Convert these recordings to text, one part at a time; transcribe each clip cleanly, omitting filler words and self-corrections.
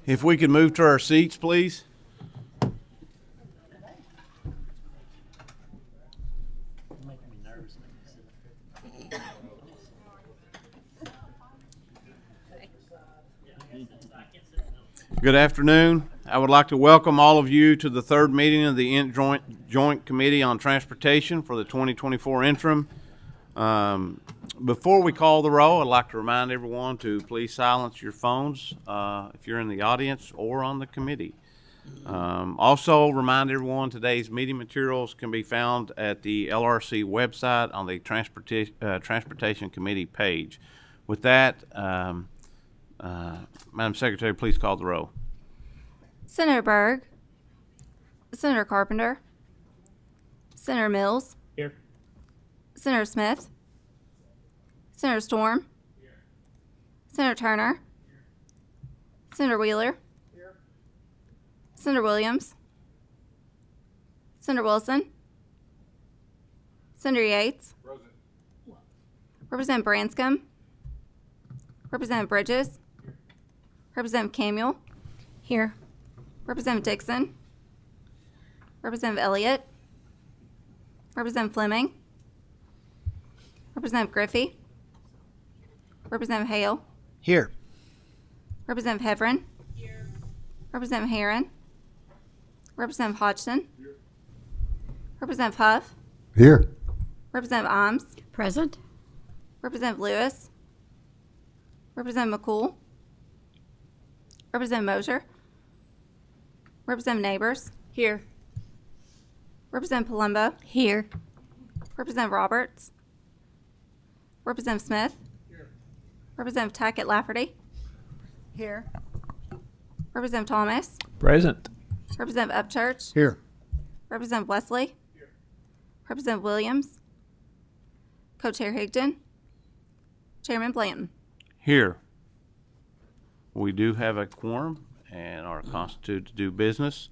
If we could move to our seats, please. Good afternoon. I would like to welcome all of you to the third meeting of the Joint Committee on Transportation for the 2024 interim. Before we call the roll, I'd like to remind everyone to please silence your phones if you're in the audience or on the committee. Also, remind everyone today's meeting materials can be found at the LRC website on the Transportation Committee page. With that, Madam Secretary, please call the roll. Senator Byrd, Senator Carpenter, Senator Mills, Here. Senator Smith, Senator Storm, Senator Turner, Senator Wheeler, Senator Williams, Senator Wilson, Senator Yates, Representative Branscombe, Representative Bridges, Representative Camuel, here. Representative Dixon, Representative Elliott, Representative Fleming, Representative Griffey, Representative Hale, Here. Representative Heverin, here. Representative Herron, Representative Hodgson, here. Representative Huff, Here. Representative Imes, Present. Representative Lewis, Representative McCool, Representative Mosier, Representative Neighbors, here. Representative Palumbo, Here. Representative Roberts, Representative Smith, here. Representative Tackett Lafferty, here. Representative Thomas, Present. Representative Upchurch, Here. Representative Wesley, here. Representative Williams, Co-Chair Higdon, Chairman Blanton. Here. We do have a quorum and are constituted to do business.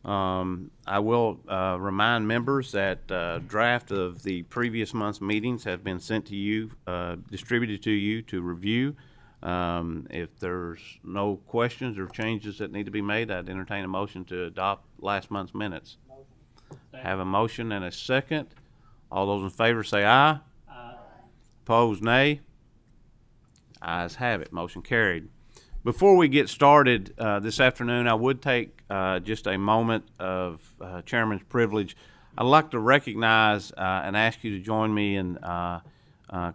I will remind members that draft of the previous month's meetings have been sent to you, distributed to you to review. If there's no questions or changes that need to be made, I'd entertain a motion to adopt last month's minutes. Have a motion and a second. All those in favor say aye. Aye. Opposed, nay. Ayes have it. Motion carried. Before we get started this afternoon, I would take just a moment of Chairman's privilege. I'd like to recognize and ask you to join me in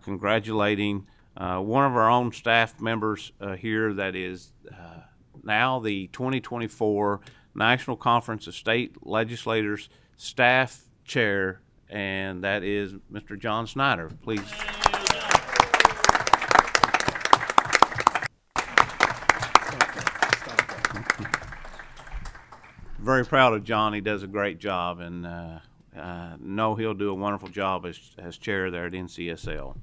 congratulating one of our own staff members here that is now the 2024 National Conference of State Legislators Staff Chair, and that is Mr. John Snyder. Please. Very proud of John. He does a great job, and know he'll do a wonderful job as chair there at NCSL.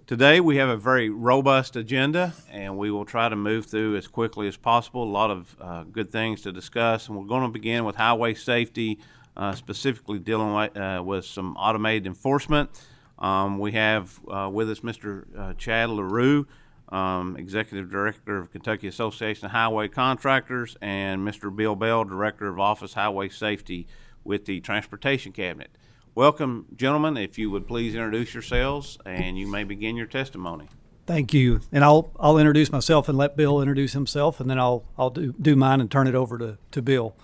Today we have a very robust agenda, and we will try to move through as quickly as possible. A lot of good things to discuss, and we're going to begin with highway safety, specifically dealing with some automated enforcement. We have with us Mr. Chad LaRue, Executive Director of Kentucky Association of Highway Contractors, and Mr. Bill Bell, Director of Office Highway Safety with the Transportation Cabinet. Welcome, gentlemen. If you would please introduce yourselves, and you may begin your testimony. Thank you. And I'll introduce myself and let Bill introduce himself, and then I'll do mine and turn it over to Bill.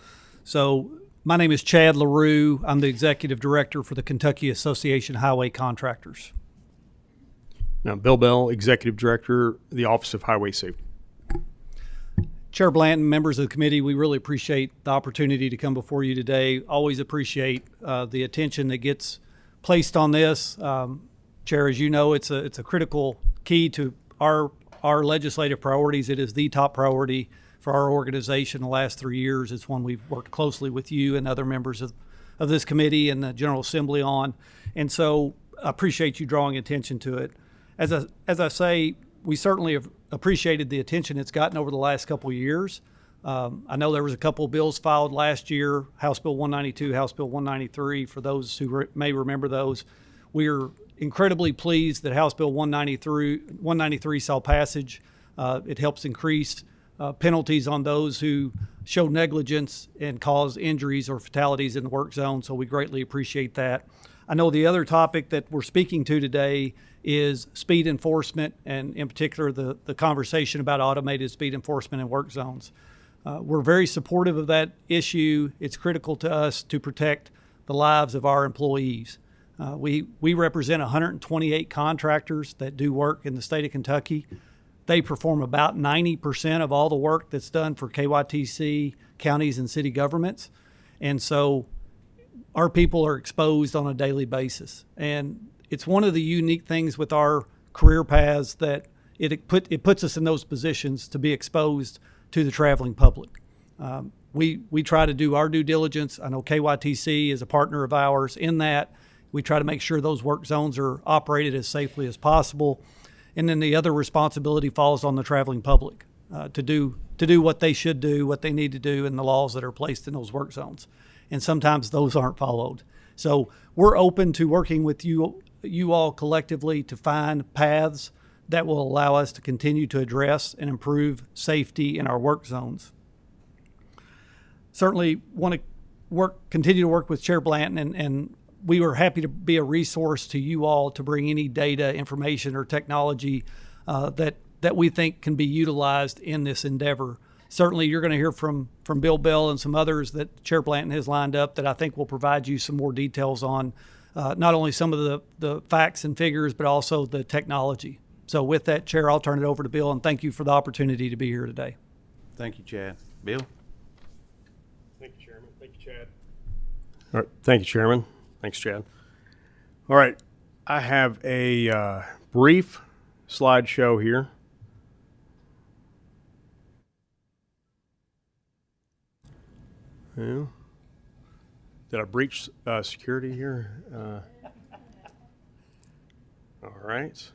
So my name is Chad LaRue. I'm the Executive Director for the Kentucky Association of Highway Contractors. Now, Bill Bell, Executive Director, the Office of Highway Safety. Chair Blanton, members of the committee, we really appreciate the opportunity to come before you today. Always appreciate the attention that gets placed on this. Chair, as you know, it's a critical key to our legislative priorities. It is the top priority for our organization the last 3 years. It's one we've worked closely with you and other members of this committee and the General Assembly on. And so I appreciate you drawing attention to it. As I say, we certainly have appreciated the attention it's gotten over the last couple of years. I know there was a couple of bills filed last year, House Bill 192, House Bill 193, for those who may remember those. We are incredibly pleased that House Bill 193 saw passage. It helps increase penalties on those who show negligence and cause injuries or fatalities in the work zone. So we greatly appreciate that. I know the other topic that we're speaking to today is speed enforcement, and in particular the conversation about automated speed enforcement in work zones. We're very supportive of that issue. It's critical to us to protect the lives of our employees. We represent 128 contractors that do work in the state of Kentucky. They perform about 90% of all the work that's done for KYTC, counties, and city governments. And so our people are exposed on a daily basis. And it's one of the unique things with our career paths that it puts us in those positions to be exposed to the traveling public. We try to do our due diligence. I know KYTC is a partner of ours in that. We try to make sure those work zones are operated as safely as possible. And then the other responsibility falls on the traveling public to do what they should do, what they need to do, and the laws that are placed in those work zones. And sometimes those aren't followed. So we're open to working with you all collectively to find paths that will allow us to continue to address and improve safety in our work zones. Certainly want to continue to work with Chair Blanton, and we were happy to be a resource to you all to bring any data, information, or technology that we think can be utilized in this endeavor. Certainly, you're going to hear from Bill Bell and some others that Chair Blanton has lined up that I think will provide you some more details on not only some of the facts and figures, but also the technology. So with that, Chair, I'll turn it over to Bill, and thank you for the opportunity to be here today. Thank you, Chad. Bill? Thank you, Chairman. Thank you, Chad. All right. Thank you, Chairman. Thanks, Chad. All right. I have a brief slideshow here. Yeah. Did I breach security here? All right.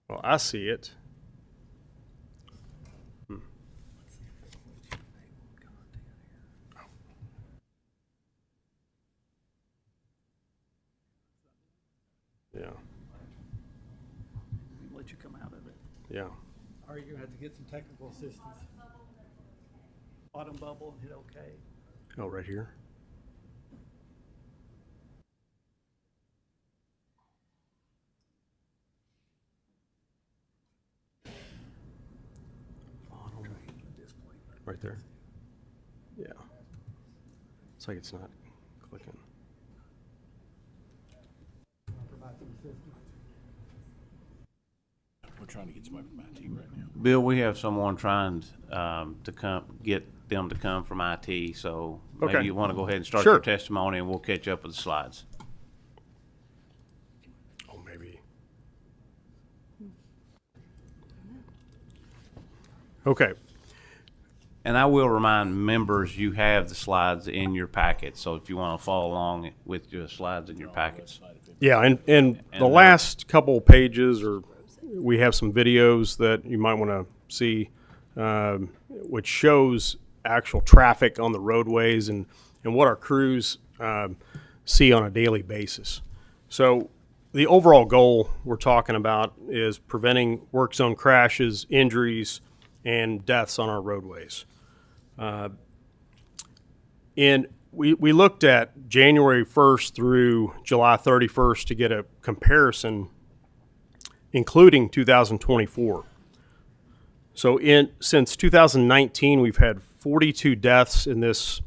Well, I see it. Yeah. Let you come out of it. Yeah. Or you're going to have to get some technical assistance. Bottom bubble and hit OK. Oh, right here. Right there. Yeah. It's like it's not clicking. We're trying to get somebody from IT right now. Bill, we have someone trying to get them to come from IT, so Okay. maybe you want to go ahead and start Sure. your testimony, and we'll catch up with the slides. Oh, maybe. Okay. And I will remind members, you have the slides in your packet, so if you want to follow along with your slides in your packets. Yeah, and the And, last couple pages, we have some videos that you might want to see, which shows actual traffic on the roadways and what our crews see on a daily basis. So the overall goal we're talking about is preventing work zone crashes, injuries, and deaths on our roadways. And we looked at January 1st through July 31st to get a comparison, including 2024. So since 2019, we've had 42 deaths in this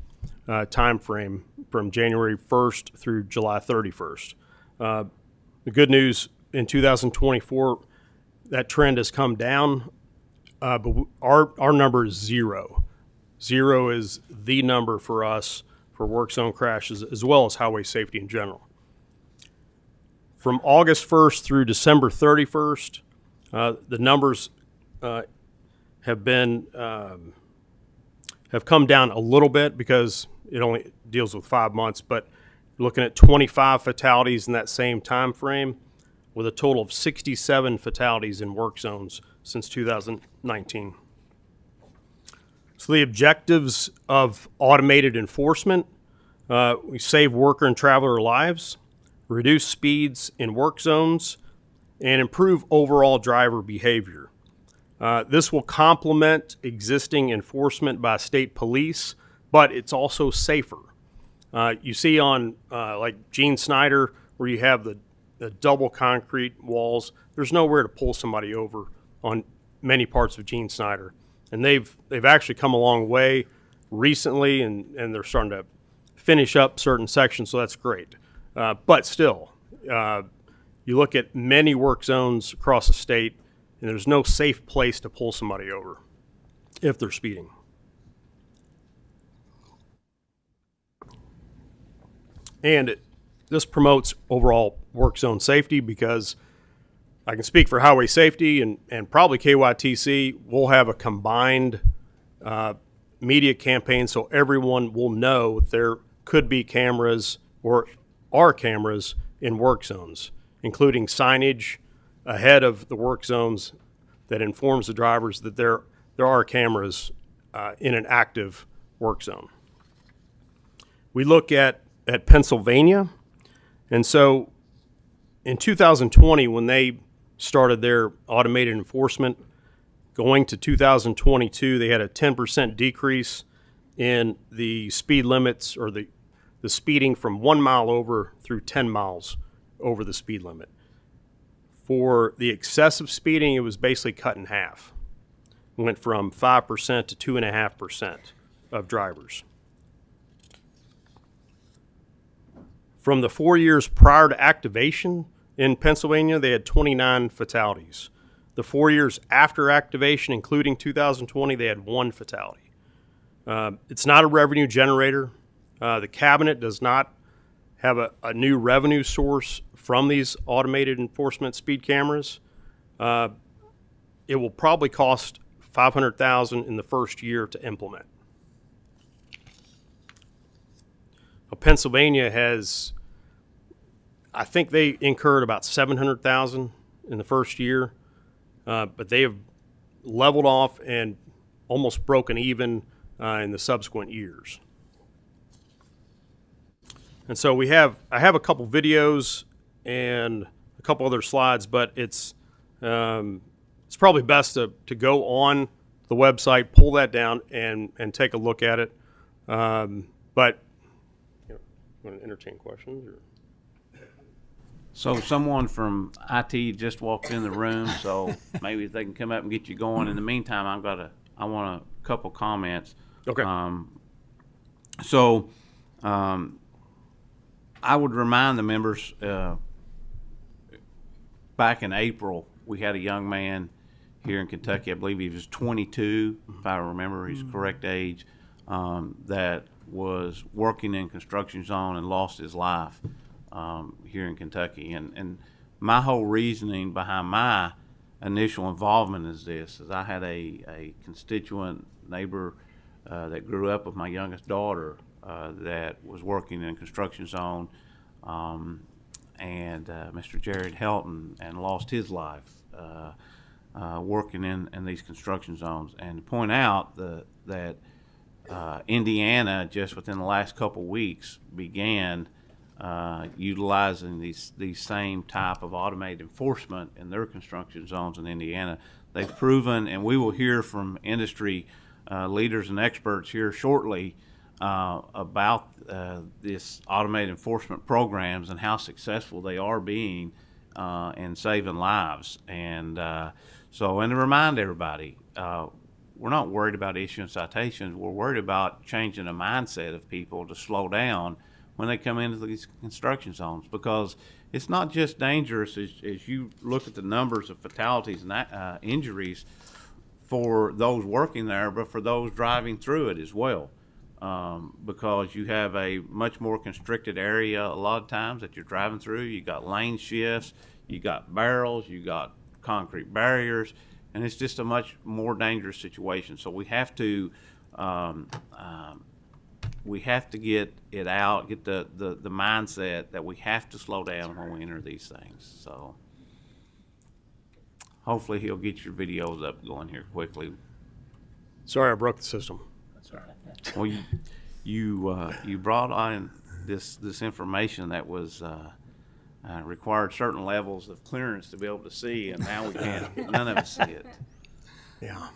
time frame from January 1st through July 31st. The good news, in 2024, that trend has come down, but our number is zero. Zero is the number for us for work zone crashes as well as highway safety in general. From August 1st through December 31st, the numbers have come down a little bit because it only deals with 5 months, but you're looking at 25 fatalities in that same time frame, with a total of 67 fatalities in work zones since 2019. So the objectives of automated enforcement, we save worker and traveler lives, reduce speeds in work zones, and improve overall driver behavior. This will complement existing enforcement by state police, but it's also safer. You see on like Gene Snyder, where you have the double concrete walls, there's nowhere to pull somebody over on many parts of Gene Snyder. And they've actually come a long way recently, and they're starting to finish up certain sections, so that's great. But still, you look at many work zones across the state, and there's no safe place to pull somebody over if they're speeding. And this promotes overall work zone safety, because I can speak for highway safety and probably KYTC. We'll have a combined media campaign, so everyone will know there could be cameras or are cameras in work zones, including signage ahead of the work zones that informs the drivers that there are cameras in an active work zone. We look at Pennsylvania, and so in 2020, when they started their automated enforcement, going to 2022, they had a 10% decrease in the speed limits, or the speeding from 1 mile over through 10 miles over the speed limit. For the excessive speeding, it was basically cut in half. It went from 5% to 2.5% of drivers. From the 4 years prior to activation in Pennsylvania, they had 29 fatalities. The 4 years after activation, including 2020, they had 1 fatality. It's not a revenue generator. The cabinet does not have a new revenue source from these automated enforcement speed cameras. It will probably cost $500,000 in the first year to implement. Pennsylvania has, I think they incurred about $700,000 in the first year, but they have leveled off and almost broken even in the subsequent years. And so I have a couple videos and a couple other slides, but it's probably best to go on the website, pull that down, and take a look at it. But want to entertain questions? Or? So someone from IT just walked in the room, so maybe if they can come up and get you going. In the meantime, I want a couple comments. Okay. I would remind the members, back in April, we had a young man here in Kentucky, I believe he was 22, if I remember his correct age, that was working in construction zone and lost his life here in Kentucky. And my whole reasoning behind my initial involvement is this, is I had a constituent neighbor that grew up with my youngest daughter that was working in construction zone, and Mr. Jared Helton, and lost his life working in these construction zones. And to point out that Indiana, just within the last couple weeks, began utilizing these same type of automated enforcement in their construction zones in Indiana. They've proven, and we will hear from industry leaders and experts here shortly about this automated enforcement programs and how successful they are being in saving lives. And to remind everybody, we're not worried about issuing citations. We're worried about changing the mindset of people to slow down when they come into these construction zones, because it's not just dangerous as you look at the numbers of fatalities and injuries for those working there, but for those driving through it as well, because you have a much more constricted area a lot of times that you're driving through. You got lane shifts, you got barrels, you got concrete barriers, and it's just a much more dangerous situation. So we have to get it out, get the mindset that we have to slow down when we enter these things. So hopefully he'll get your videos up going here quickly. Sorry, I broke the system. That's all right. Well, you brought on this information that was required certain levels of clearance to be able to see, and now we can't. None of us see it. Yeah.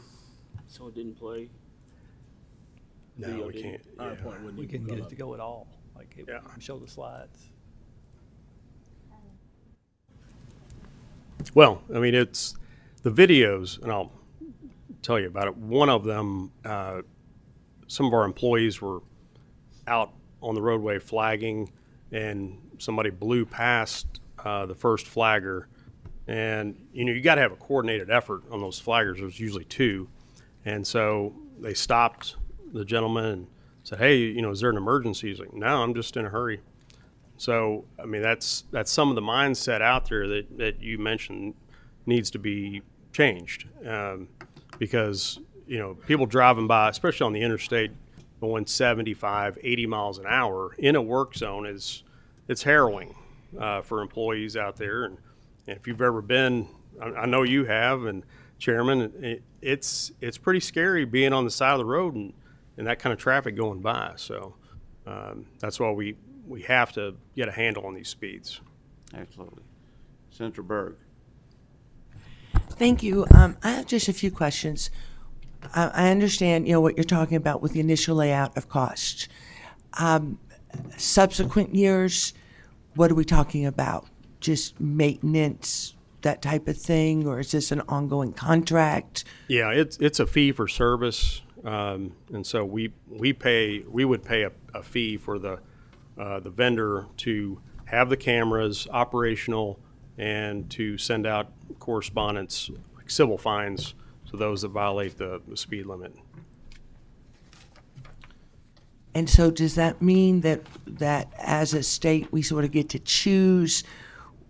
So it didn't play? No, Video we didn't- can't. PowerPoint wouldn't We even couldn't go get it up. to go at all, like it Yeah. show the slides. Well, I mean, it's the videos, and I'll tell you about it. One of them, some of our employees were out on the roadway flagging, and somebody blew past the first flagger. And, you know, you got to have a coordinated effort on those flaggers. There's usually two. And so they stopped the gentleman and said, hey, you know, is there an emergency? He's like, no, I'm just in a hurry. So, I mean, that's some of the mindset out there that you mentioned needs to be changed, because, you know, people driving by, especially on the interstate, going 75, 80 miles an hour in a work zone it's harrowing for employees out there. And if you've ever been, I know you have, and Chairman, it's pretty scary being on the side of the road and that kind of traffic going by. So that's why we have to get a handle on these speeds. Absolutely. Senator Berg. Thank you. I have just a few questions. I understand, you know, what you're talking about with the initial layout of costs. Subsequent years, what are we talking about? Just maintenance, that type of thing, or is this an ongoing contract? Yeah, it's a fee for service, and so we would pay a fee for the vendor to have the cameras operational and to send out correspondence, like civil fines, to those that violate the speed limit. And so does that mean that as a state, we sort of get to choose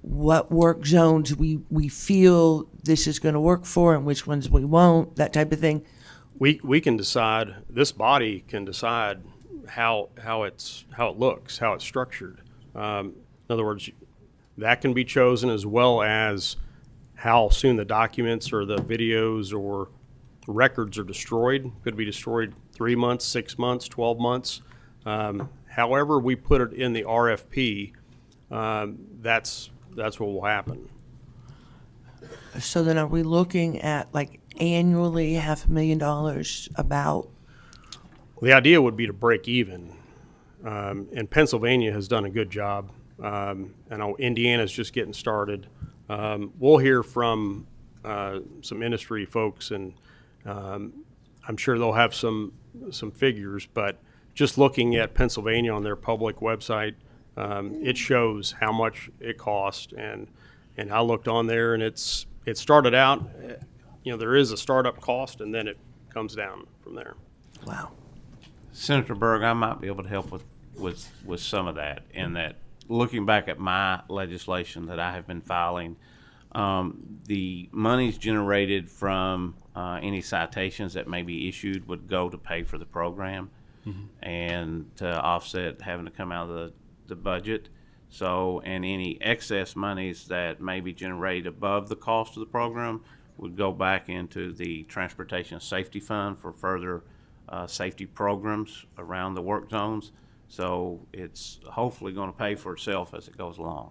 what work zones we feel this is going to work for and which ones we won't, that type of thing? We can decide, this body can decide how it looks, how it's structured. In other words, that can be chosen, as well as how soon the documents or the videos or records are destroyed. Could be destroyed 3 months, 6 months, 12 months. However we put it in the RFP, that's what will happen. So then are we looking at like annually $500,000 about? The idea would be to break even. And Pennsylvania has done a good job. I know Indiana's just getting started. We'll hear from some industry folks, and I'm sure they'll have some figures. But just looking at Pennsylvania on their public website, it shows how much it cost. And I looked on there, and it started out, you know, there is a startup cost, and then it comes down from there. Wow. Senator Berg, I might be able to help with some of that, in that looking back at my legislation that I have been filing, the monies generated from any citations that may be issued would go to pay for the program and to offset having to come out of the budget. So, and any excess monies that may be generated above the cost of the program would go back into the Transportation Safety Fund for further safety programs around the work zones. So it's hopefully going to pay for itself as it goes along.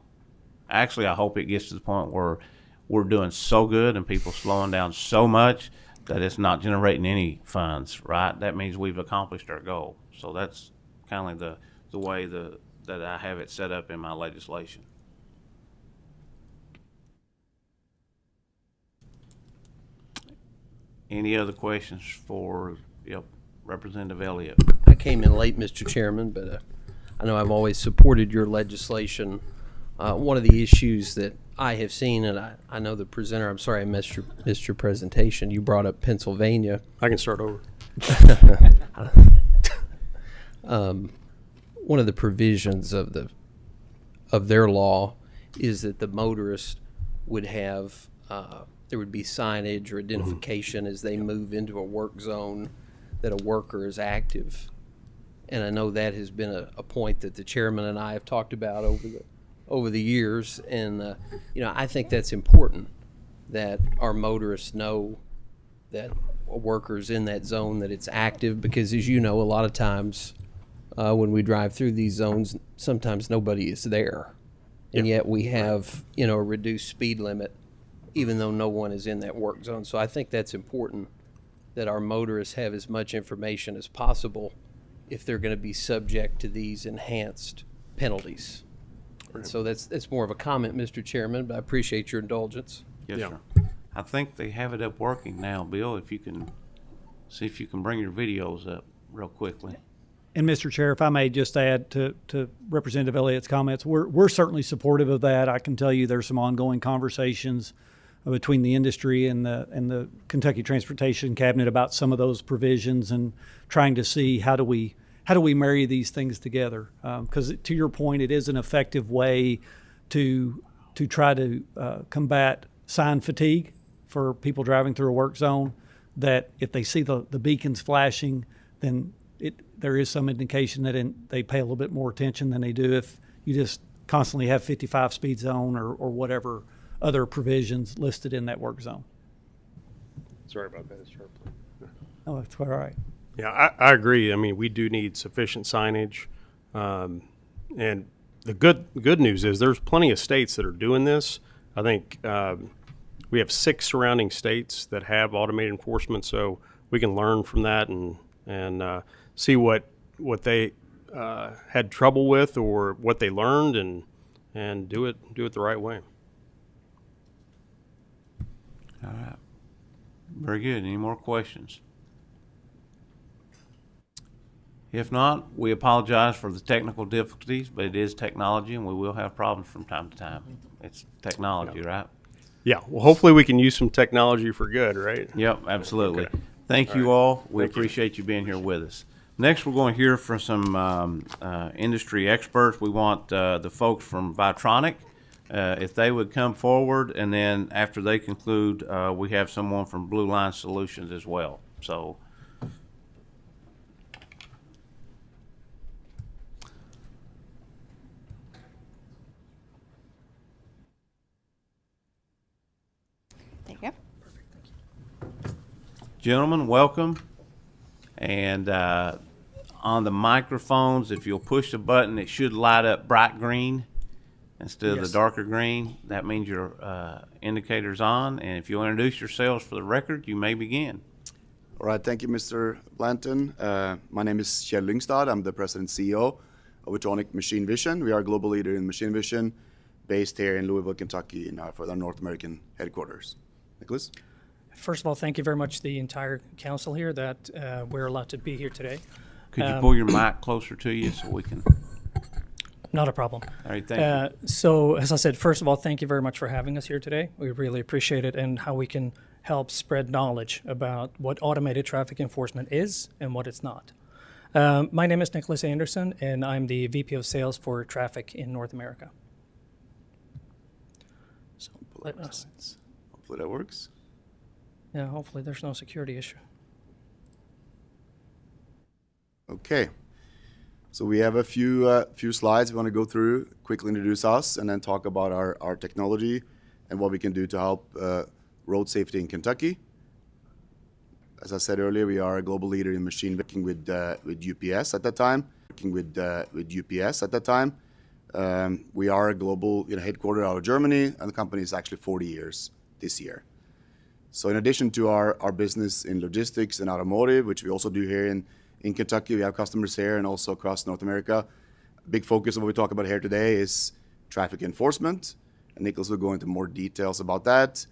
Actually, I hope it gets to the point where we're doing so good and people slowing down so much that it's not generating any funds, right? That means we've accomplished our goal. So that's kind of like the way that I have it set up in my legislation. Any other questions for Representative Elliott? I came in late, Mr. Chairman, but I know I've always supported your legislation. One of the issues that I have seen, and I know the presenter, I'm sorry I missed your presentation. You brought up Pennsylvania. I can start over. One of the provisions of their law is that the motorist would have there would be signage or identification as they move into a work zone that a worker is active. And I know that has been a point that the chairman and I have talked about over the years. And I think that's important, that our motorists know that a worker's in that zone, that it's active, because as you know, a lot of times when we drive through these zones, sometimes nobody is there. and yet we have, you know, a reduced speed limit, even though no one is in that work zone. So I think that's important that our motorists have as much information as possible if they're going to be subject to these enhanced penalties. And so that's more of a comment, Mr. Chairman, but I appreciate your indulgence. Yes, Yeah. sir. I think they have it up working now, Bill, if you can, see if you can bring your videos up real quickly. And Mr. Chair, if I may just add to Representative Elliott's comments, we're certainly supportive of that. I can tell you there's some ongoing conversations between the industry and the Kentucky Transportation Cabinet about some of those provisions and trying to see how do we marry these things together. Because to your point, it is an effective way to try to combat sign fatigue for people driving through a work zone, that if they see the beacons flashing, then there is some indication that they pay a little bit more attention than they do if you just constantly have 55 speed zone or whatever other provisions listed in that work zone. Sorry about that. Sharply. Oh, that's all right. Yeah, I agree. I mean, we do need sufficient signage. And the good news is there's plenty of states that are doing this. I think we have 6 surrounding states that have automated enforcement, so we can learn from that and see what they had trouble with or what they learned and do it the right way. All right. Very good. Any more questions? If not, we apologize for the technical difficulties, but it is technology and we will have problems from time to time. It's technology, right? Yeah, well, hopefully we can use some technology for good, right? Yep, absolutely. Okay. Thank you all. We Thank you. appreciate you being here with us. Next, we're going to hear from some industry experts. We want the folks from Vitronic, if they would come forward, and then after they conclude, we have someone from Blue Line Solutions as well. So, There you go. gentlemen, welcome. And on the microphones, if you'll push the button, it should light up bright green instead of the darker green. That means your indicator's on. And if you'll introduce yourselves for the record, you may begin. All right, thank you, Mr. Blanton. My name is Kjell Lyngstad. I'm the president and CEO of Vitronic Machine Vision. We are a global leader in machine vision based here in Louisville, Kentucky, for our North American headquarters. Nicholas? First of all, thank you very much to the entire council here that we're allowed to be here today. Could you pull your mic closer to you so we can? Not a problem. All right, thank you. So, as I said, first of all, thank you very much for having us here today. We really appreciate it and how we can help spread knowledge about what automated traffic enforcement is and what it's not. My name is Nicholas Anderson, and I'm the VP of Sales for Traffic in North America. So, let us. Hopefully that works. Yeah, hopefully there's no security issue. Okay. So we have a few slides we want to go through, quickly introduce us, and then talk about our technology and what we can do to help road safety in Kentucky. As I said earlier, we are a global leader in machine working with UPS at that time. We are a global headquartered out of Germany, and the company is actually 40 years this year. So in addition to our business in logistics and automotive, which we also do here in Kentucky, we have customers here and also across North America. A big focus of what we talk about here today is traffic enforcement, and Nicholas will go into more details about that.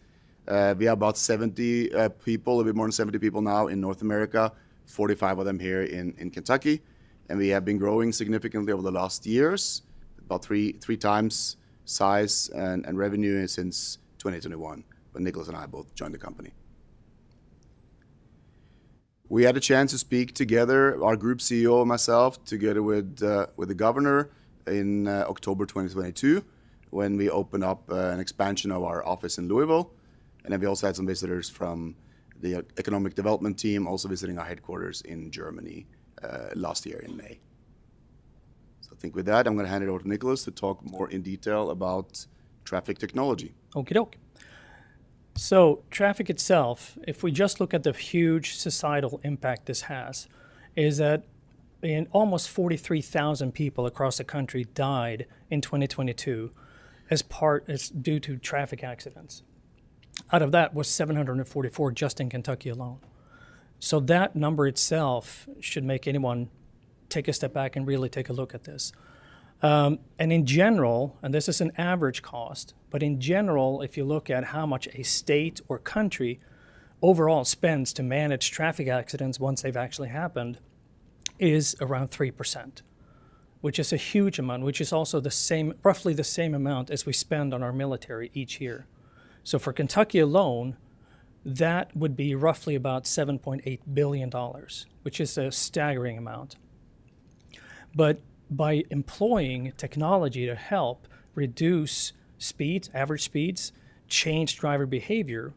We have about 70 people, a little bit more than 70 people now in North America, 45 of them here in Kentucky, and we have been growing significantly over the last years, about three times size and revenue since 2021, when Nicholas and I both joined the company. We had a chance to speak together, our group CEO and myself, together with the governor in October 2022, when we opened up an expansion of our office in Louisville. And then we also had some visitors from the economic development team also visiting our headquarters in Germany last year in May. So I think with that, I'm going to hand it over to Nicholas to talk more in detail about traffic technology. Okie doke. So traffic itself, if we just look at the huge societal impact this has, is that almost 43,000 people across the country died in 2022 as due to traffic accidents. Out of that was 744 just in Kentucky alone. So that number itself should make anyone take a step back and really take a look at this. And in general, and this is an average cost, but in general, if you look at how much a state or country overall spends to manage traffic accidents once they've actually happened, is around 3%, which is a huge amount, which is also roughly the same amount as we spend on our military each year. So for Kentucky alone, that would be roughly about $7.8 billion, which is a staggering amount. But by employing technology to help reduce speeds, average speeds, change driver behavior,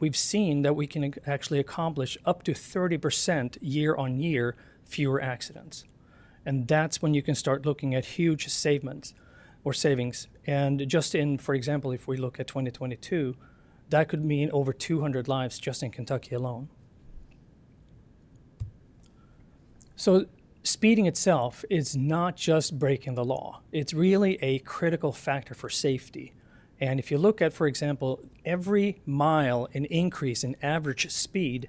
we've seen that we can actually accomplish up to 30% year on year fewer accidents. And that's when you can start looking at huge savings. And just in, for example, if we look at 2022, that could mean over 200 lives just in Kentucky alone. So speeding itself is not just breaking the law. It's really a critical factor for safety. And if you look at, for example, every mile an increase in average speed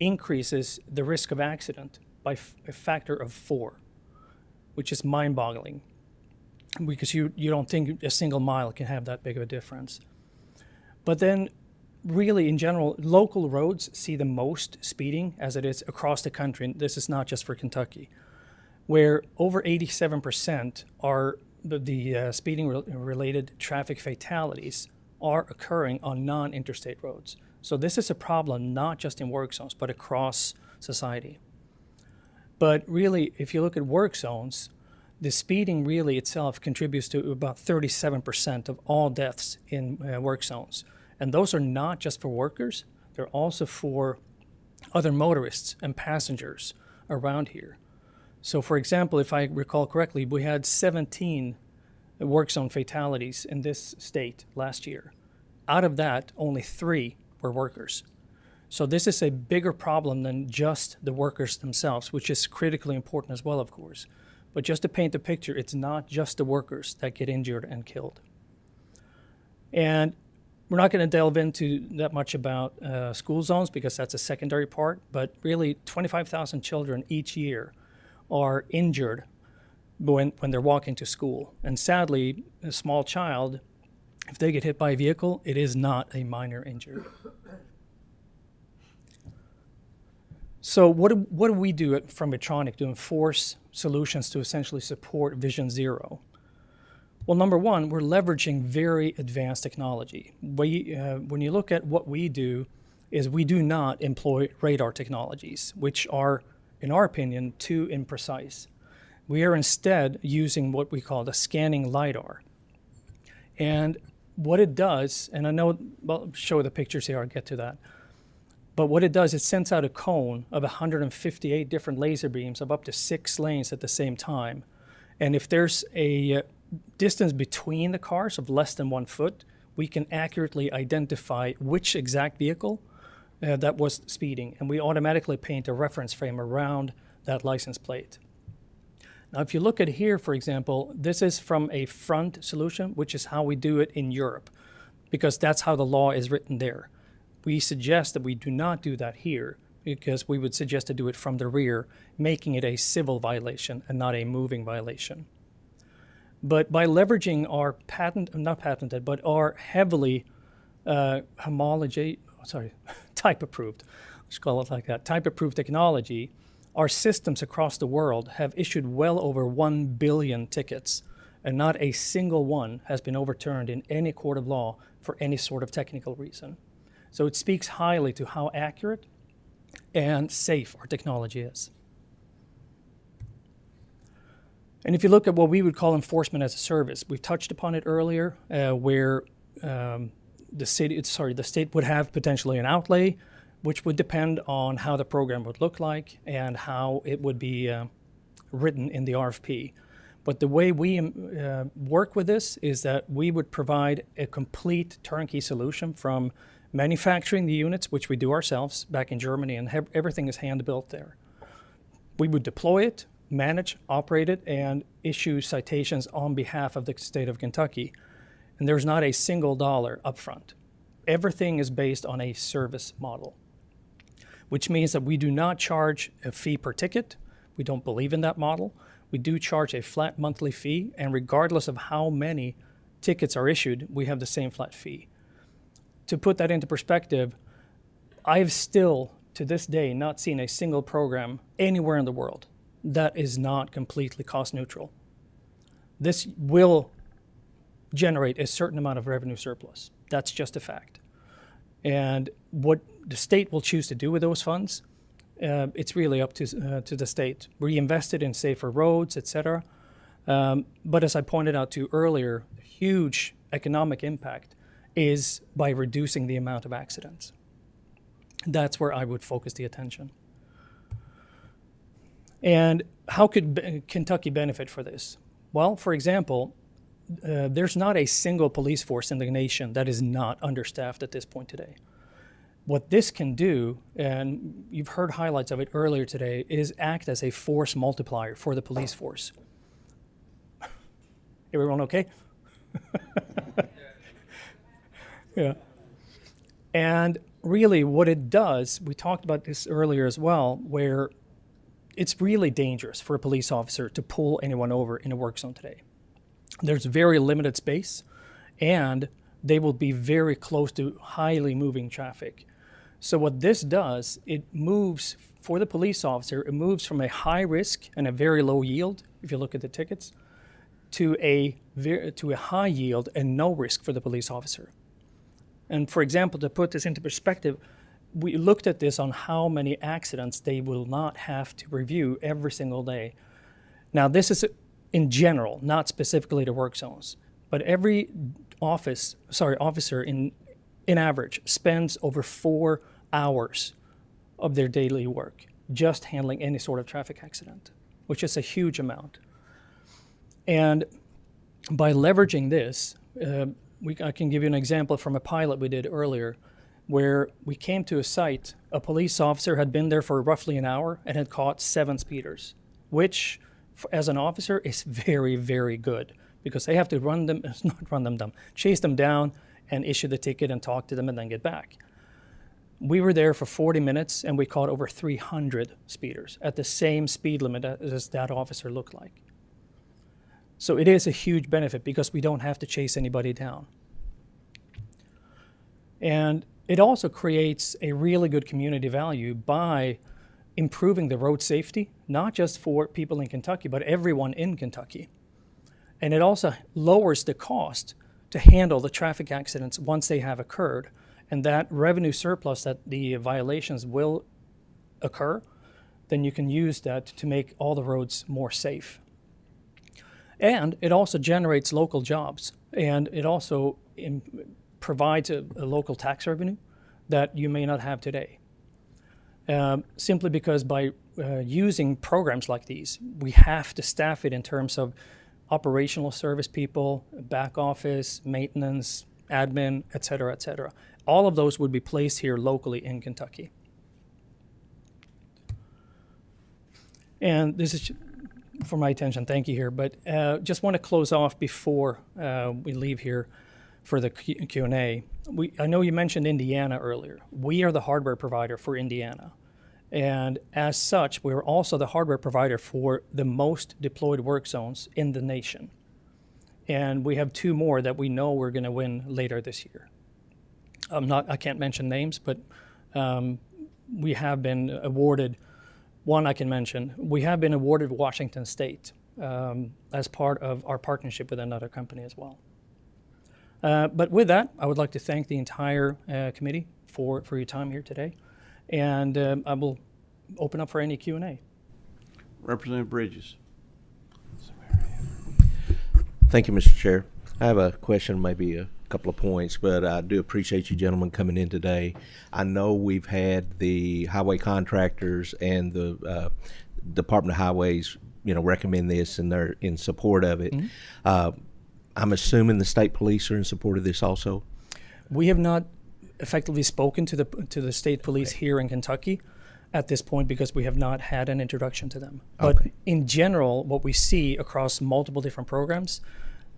increases the risk of accident by a factor of 4, which is mind-boggling, because you don't think a single mile can have that big of a difference. But then really in general, local roads see the most speeding as it is across the country, and this is not just for Kentucky, where over 87% are the speeding related traffic fatalities are occurring on non-interstate roads. So this is a problem not just in work zones, but across society. But really, if you look at work zones, the speeding really itself contributes to about 37% of all deaths in work zones. And those are not just for workers, they're also for other motorists and passengers around here. So for example, if I recall correctly, we had 17 work zone fatalities in this state last year. Out of that, only 3 were workers. So this is a bigger problem than just the workers themselves, which is critically important as well, of course. But just to paint the picture, it's not just the workers that get injured and killed. And we're not going to delve into that much about school zones because that's a secondary part, but really 25,000 children each year are injured when they're walking to school. And sadly, a small child, if they get hit by a vehicle, it is not a minor injury. So what do we do from Medtronic to enforce solutions to essentially support Vision Zero? Well, number one, we're leveraging very advanced technology. When you look at what we do, is we do not employ radar technologies, which are, in our opinion, too imprecise. We are instead using what we call the scanning LiDAR. And what it does, and I know, well, I'll show the pictures here, I'll get to that. But what it does, it sends out a cone of 158 different laser beams of up to 6 lanes at the same time. And if there's a distance between the cars of less than 1 foot, we can accurately identify which exact vehicle that was speeding. And we automatically paint a reference frame around that license plate. Now, if you look at here, for example, this is from a front solution, which is how we do it in Europe, because that's how the law is written there. We suggest that we do not do that here because we would suggest to do it from the rear, making it a civil violation and not a moving violation. But by leveraging our our heavily type approved, let's call it like that, type approved technology, our systems across the world have issued well over 1 billion tickets, and not a single one has been overturned in any court of law for any sort of technical reason. So it speaks highly to how accurate and safe our technology is. And if you look at what we would call enforcement as a service, we've touched upon it earlier, where the state would have potentially an outlay, which would depend on how the program would look like and how it would be written in the RFP. But the way we work with this is that we would provide a complete turnkey solution from manufacturing the units, which we do ourselves back in Germany, and everything is hand-built there. We would deploy it, manage, operate it, and issue citations on behalf of the state of Kentucky. and there's not a single dollar upfront. Everything is based on a service model, which means that we do not charge a fee per ticket. We don't believe in that model. We do charge a flat monthly fee, and regardless of how many tickets are issued, we have the same flat fee. To put that into perspective, I've still, to this day, not seen a single program anywhere in the world that is not completely cost neutral. This will generate a certain amount of revenue surplus. That's just a fact. And what the state will choose to do with those funds, it's really up to the state. Reinvest it in safer roads, etc. But as I pointed out to you earlier, the huge economic impact is by reducing the amount of accidents. That's where I would focus the attention. And how could Kentucky benefit for this? Well, for example, there's not a single police force in the nation that is not understaffed at this point today. What this can do, and you've heard highlights of it earlier today, is act as a force multiplier for the police force. Everyone okay? Yeah. And really what it does, we talked about this earlier as well, where it's really dangerous for a police officer to pull anyone over in a work zone today. There's very limited space, and they will be very close to highly moving traffic. So what this does, it moves, for the police officer, it moves from a high risk and a very low yield, if you look at the tickets, to a high yield and no risk for the police officer. And for example, to put this into perspective, we looked at this on how many accidents they will not have to review every single day. Now, this is in general, not specifically to work zones, but every officer in average spends over 4 hours of their daily work just handling any sort of traffic accident, which is a huge amount. And by leveraging this, I can give you an example from a pilot we did earlier, where we came to a site, a police officer had been there for roughly an hour and had caught 7 speeders, which as an officer is very, very good, because they have to chase them down and issue the ticket and talk to them and then get back. We were there for 40 minutes and we caught over 300 speeders at the same speed limit as that officer looked like. So it is a huge benefit because we don't have to chase anybody down. And it also creates a really good community value by improving the road safety, not just for people in Kentucky, but everyone in Kentucky. And it also lowers the cost to handle the traffic accidents once they have occurred. And that revenue surplus that the violations will occur, then you can use that to make all the roads more safe. And it also generates local jobs, and it also provides a local tax revenue that you may not have today. Simply because by using programs like these, we have to staff it in terms of operational service people, back office, maintenance, admin, et cetera, et cetera. All of those would be placed here locally in Kentucky. And this is for my attention, thank you here, but just want to close off before we leave here for the Q&A. I know you mentioned Indiana earlier. We are the hardware provider for Indiana. And as such, we're also the hardware provider for the most deployed work zones in the nation. And we have 2 more that we know we're going to win later this year. I can't mention names, but we have been awarded, one I can mention, we have been awarded Washington State as part of our partnership with another company as well. But with that, I would like to thank the entire committee for your time here today. And I will open up for any Q&A. Representative Bridges. Thank you, Mr. Chair. I have a question, maybe a couple of points, but I do appreciate you gentlemen coming in today. I know we've had the highway contractors and the Department of Highways, recommend this and they're in support of it. Mm-hmm. I'm assuming the state police are in support of this also? We have not effectively spoken to the state police here in Kentucky at this point because we have not had an introduction to them. But in general, what we see across multiple different programs,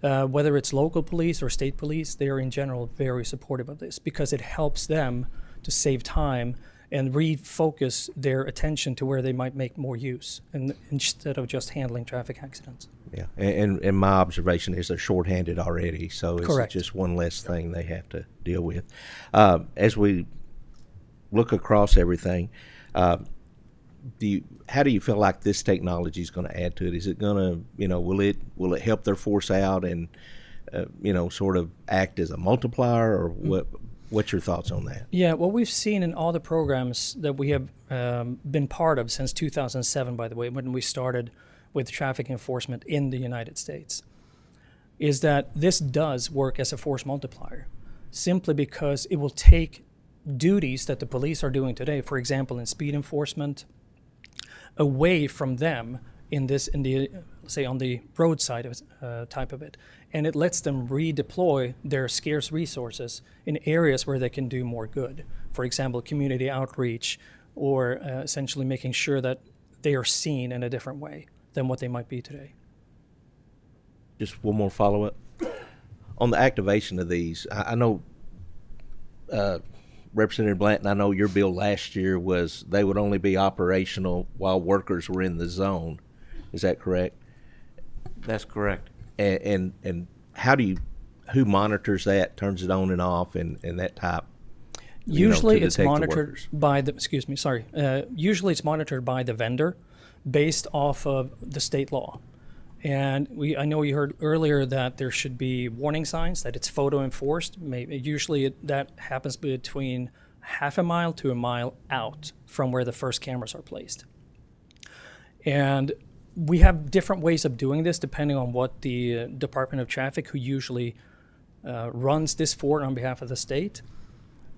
Whether it's local police or state police, they are in general very supportive of this because it helps them to save time and refocus their attention to where they might make more use instead of just handling traffic accidents. Yeah, and my observation is they're shorthanded already, so it's Correct. just one less thing they have to deal with. As we look across everything, how do you feel like this technology is going to add to it? Is it going to, will it help their force out and, sort of act as a multiplier, or what's your thoughts on that? Yeah, what we've seen in all the programs that we have been part of since 2007, by the way, when we started with traffic enforcement in the United States, is that this does work as a force multiplier, simply because it will take duties that the police are doing today, for example, in speed enforcement, away from them say on the roadside type of it, and it lets them redeploy their scarce resources in areas where they can do more good. For example, community outreach, or essentially making sure that they are seen in a different way than what they might be today. Just one more follow-up. On the activation of these, I know, Representative Blanton, I know your bill last year was they would only be operational while workers were in the zone. Is that correct? That's correct. And who monitors that, turns it on and off, and that type? Usually to it's detect the monitored workers? by the, usually it's monitored by the vendor based off of the state law. And I know you heard earlier that there should be warning signs, that it's photo enforced. Usually that happens between half a mile to a mile out from where the first cameras are placed. And we have different ways of doing this depending on what the Department of Traffic, who usually runs this on behalf of the state,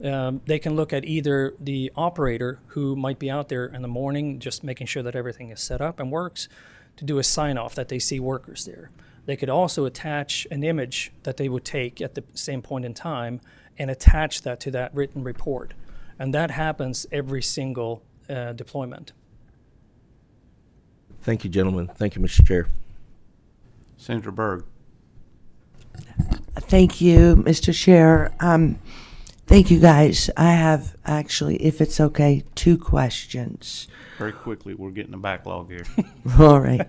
they can look at either the operator who might be out there in the morning just making sure that everything is set up and works, to do a sign-off that they see workers there. They could also attach an image that they would take at the same point in time and attach that to that written report. And that happens every single deployment. Thank you, gentlemen. Thank you, Mr. Chair. Senator Berg. Thank you, Mr. Chair. Thank you, guys. I have actually, if it's okay, 2 questions. Very quickly, we're getting a backlog here. All right.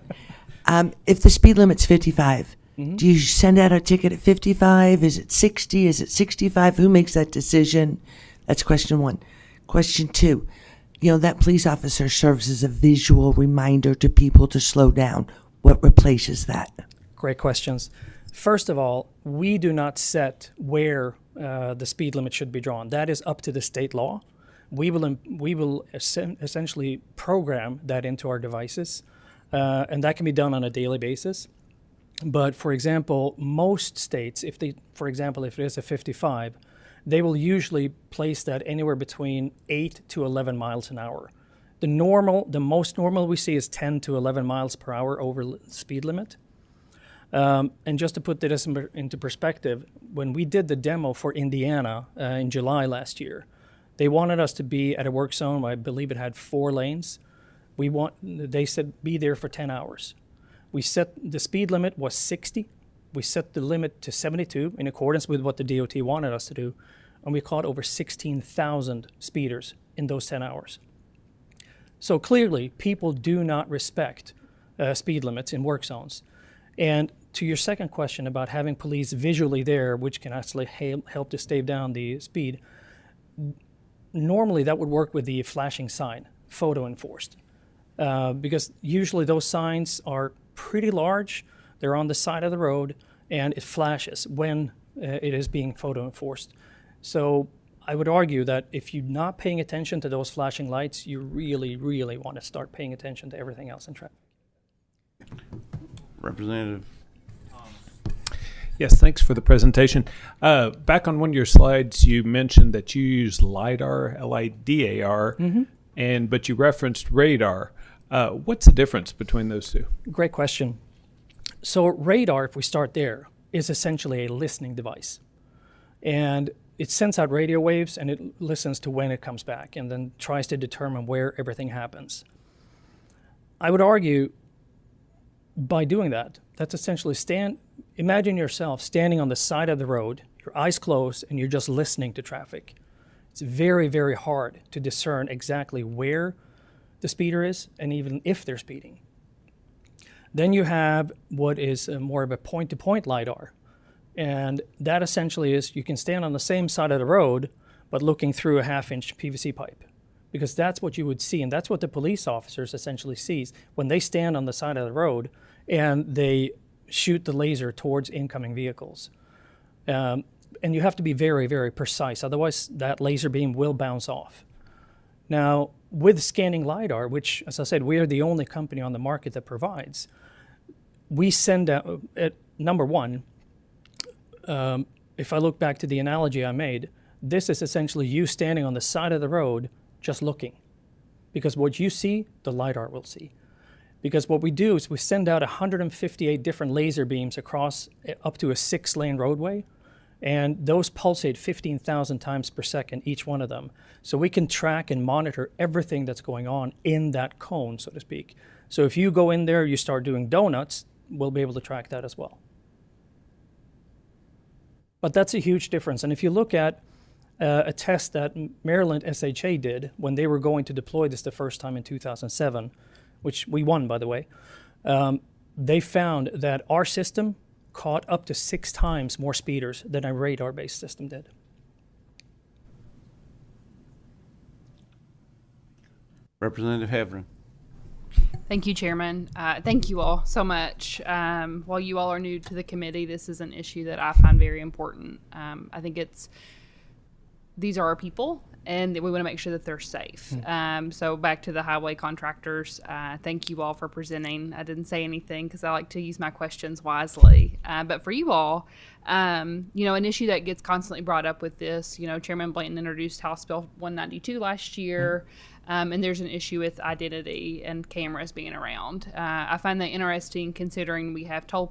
If the speed limit's 55, do you send out a ticket at 55? Is it 60? Is it 65? Who makes that decision? That's question 1. Question 2, that police officer serves as a visual reminder to people to slow down. What replaces that? Great questions. First of all, we do not set where the speed limit should be drawn. That is up to the state law. We will essentially program that into our devices, and that can be done on a daily basis. But for example, most states, if it is a 55, they will usually place that anywhere between 8 to 11 miles an hour. The most normal we see is 10 to 11 miles per hour over the speed limit. And just to put this into perspective, when we did the demo for Indiana in July last year, they wanted us to be at a work zone. I believe it had 4 lanes. They said be there for 10 hours. We set the speed limit was 60. We set the limit to 72 in accordance with what the DOT wanted us to do, and we caught over 16,000 speeders in those 10 hours. So clearly, people do not respect speed limits in work zones. And to your second question about having police visually there, which can actually help to stave down the speed, normally that would work with the flashing sign, photo enforced, because usually those signs are pretty large, they're on the side of the road, and it flashes when it is being photo enforced. So I would argue that if you're not paying attention to those flashing lights, you really, really want to start paying attention to everything else in traffic. Representative. Yes, thanks for the presentation. Back on one of your slides, you mentioned that you use LIDAR, L-I-D-A-R, but you referenced radar. What's the difference between those two? Great question. So radar, if we start there, is essentially a listening device. And it sends out radio waves and it listens to when it comes back and then tries to determine where everything happens. I would argue by doing that, that's essentially imagine yourself standing on the side of the road, your eyes closed, and you're just listening to traffic. It's very, very hard to discern exactly where the speeder is and even if they're speeding. Then you have what is more of a point-to-point LiDAR. And that essentially is you can stand on the same side of the road, but looking through a half-inch PVC pipe. Because that's what you would see, and that's what the police officers essentially sees when they stand on the side of the road and they shoot the laser towards incoming vehicles. And you have to be very, very precise, otherwise that laser beam will bounce off. Now, with scanning LiDAR, which, as I said, we are the only company on the market that provides, we send out, number one, if I look back to the analogy I made, this is essentially you standing on the side of the road just looking. Because what you see, the LiDAR will see. Because what we do is we send out 158 different laser beams across up to a 6-lane roadway, and those pulsate 15,000 times per second, each one of them. So we can track and monitor everything that's going on in that cone, so to speak. So if you go in there, you start doing donuts, we'll be able to track that as well. But that's a huge difference. And if you look at a test that Maryland SHA did when they were going to deploy this the first time in 2007, which we won, by the way, they found that our system caught up to 6 times more speeders than a radar-based system did. Representative Heverin. Thank you, Chairman. Thank you all so much. While you all are new to the committee, this is an issue that I find very important. I think these are our people, and we want to make sure that they're safe. So back to the highway contractors, thank you all for presenting. I didn't say anything because I like to use my questions wisely. But for you all, an issue that gets constantly brought up with this, Chairman Blanton introduced House Bill 192 last year. And there's an issue with identity and cameras being around. I find that interesting considering we have toll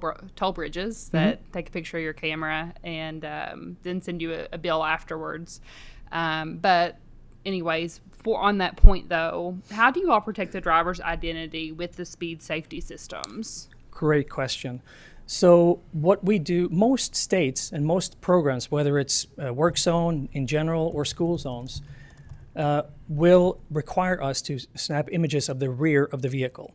bridges that take a picture of your camera and then send you a bill afterwards. But anyways, on that point though, how do you all protect the driver's identity with the speed safety systems? Great question. So what we do, most states and most programs, whether it's a work zone in general or school zones, will require us to snap images of the rear of the vehicle,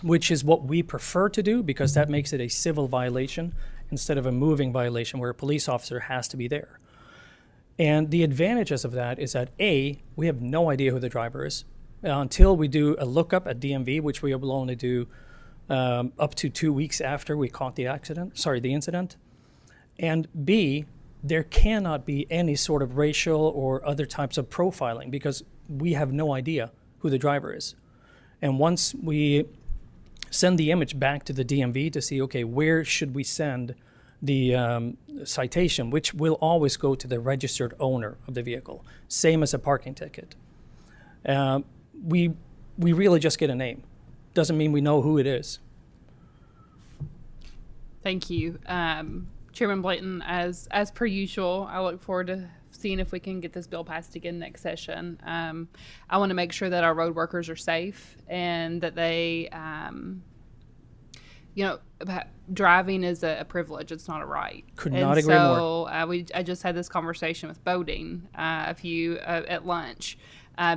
which is what we prefer to do because that makes it a civil violation instead of a moving violation where a police officer has to be there. And the advantages of that is that A, we have no idea who the driver is until we do a lookup at DMV, which we will only do up to 2 weeks after we caught the incident. And B, there cannot be any sort of racial or other types of profiling because we have no idea who the driver is. And once we send the image back to the DMV to see, okay, where should we send the citation, which will always go to the registered owner of the vehicle, same as a parking ticket. We really just get a name. Doesn't mean we know who it is. Thank you. Chairman Blanton, as per usual, I look forward to seeing if we can get this bill passed again next session. I want to make sure that our road workers are safe and that they, driving is a privilege. It's not a right. Could not agree more. So I just had this conversation with boating at lunch.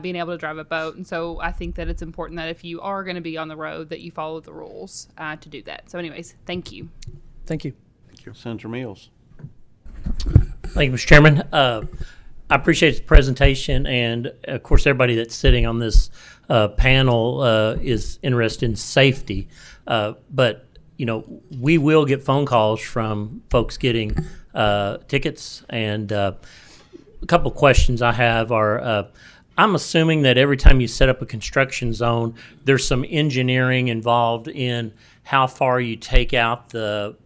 Being able to drive a boat. And so I think that it's important that if you are going to be on the road, that you follow the rules to do that. So anyways, thank you. Thank you. Senator Mills. Thank you, Mr. Chairman. I appreciate the presentation, and of course, everybody that's sitting on this panel is interested in safety. But we will get phone calls from folks getting tickets, and a couple of questions I have are. I'm assuming that every time you set up a construction zone, there's some engineering involved in how far you take out the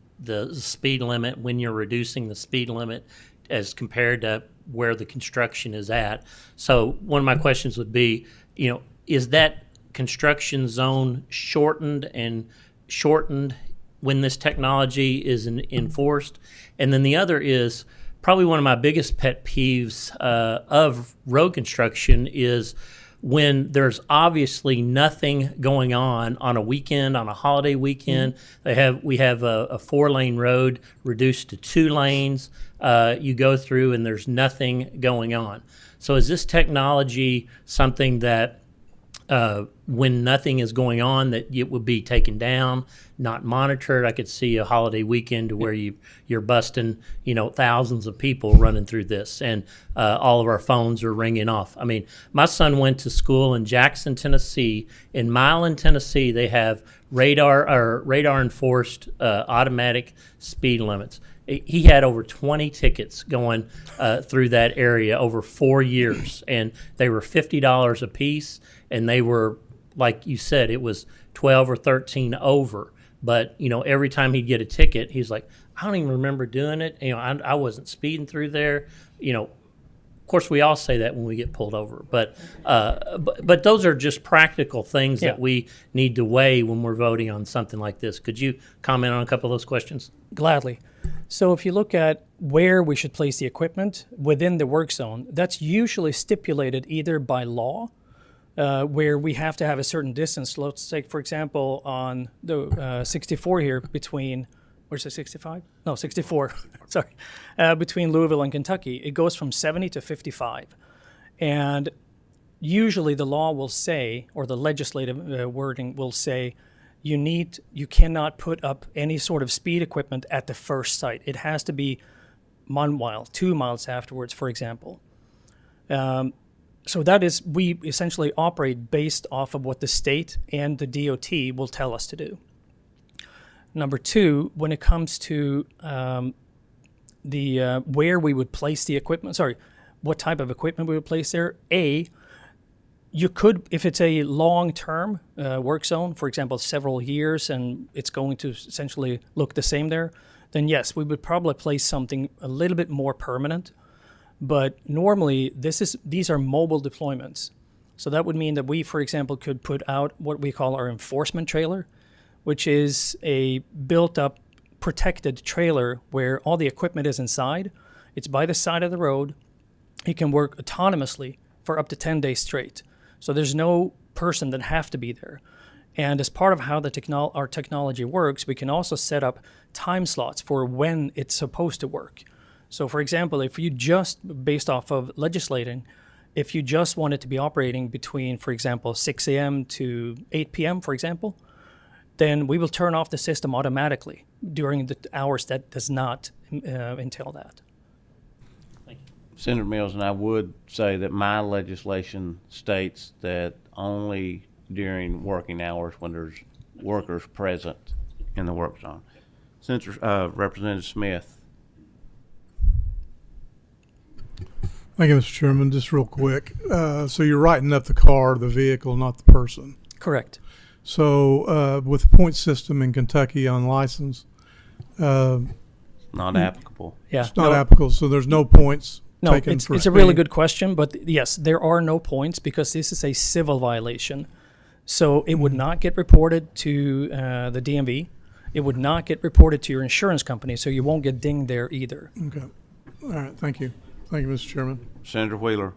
speed limit when you're reducing the speed limit as compared to where the construction is at. So one of my questions would be, is that construction zone shortened when this technology is enforced? And then the other is probably one of my biggest pet peeves of road construction is when there's obviously nothing going on a weekend, on a holiday weekend. We have a 4-lane road reduced to 2 lanes. You go through and there's nothing going on. So is this technology something that when nothing is going on, that it would be taken down, not monitored? I could see a holiday weekend to where you're busting, thousands of people running through this, and all of our phones are ringing off. I mean, my son went to school in Jackson, Tennessee. In Milan, Tennessee, they have radar enforced automatic speed limits. He had over 20 tickets going through that area over 4 years, and they were $50 a piece, and they were, like you said, it was 12 or 13 over. But, every time he'd get a ticket, he's like, I don't even remember doing it. I wasn't speeding through there. Of course, we all say that when we get pulled over. But those are just practical things that we need to weigh when we're voting on something like this. Could you comment on a couple of those questions? Gladly. So if you look at where we should place the equipment within the work zone, that's usually stipulated either by law, where we have to have a certain distance. Let's take, for example, on the 64 here between, where's it, 65? No, 64, sorry, between Louisville and Kentucky. It goes from 70 to 55. And usually the law will say, or the legislative wording will say, you cannot put up any sort of speed equipment at the first site. It has to be 1 mile, 2 miles afterwards, for example. So that is, we essentially operate based off of what the state and the DOT will tell us to do. Number two, when it comes to where we would place the equipment, what type of equipment we would place there, you could, if it's a long-term work zone, for example, several years, and it's going to essentially look the same there, then yes, we would probably place something a little bit more permanent. But normally, these are mobile deployments. So that would mean that we, for example, could put out what we call our enforcement trailer, which is a built-up, protected trailer where all the equipment is inside. It's by the side of the road. It can work autonomously for up to 10 days straight. So there's no person that have to be there. And as part of how our technology works, we can also set up time slots for when it's supposed to work. So, for example, if you just, based off of legislating, if you just want it to be operating between, for example, 6 a.m. to 8 p.m., for example, then we will turn off the system automatically during the hours that does not entail that. Senator Mills, and I would say that my legislation states that only during working hours when there's workers present in the work zone. Senator Representative Smith. Thank you, Mr. Chairman. Just real quick. So you're writing up the car, the vehicle, not the person. Correct. So with the point system in Kentucky on license, Not applicable. Yeah. it's not applicable. So there's no points taken it's for a really speeding. good question, but yes, there are no points because this is a civil violation. So it would not get reported to the DMV. It would not get reported to your insurance company, so you won't get dinged there either. Okay. All right. Thank you. Thank you, Mr. Chairman. Senator Wheeler.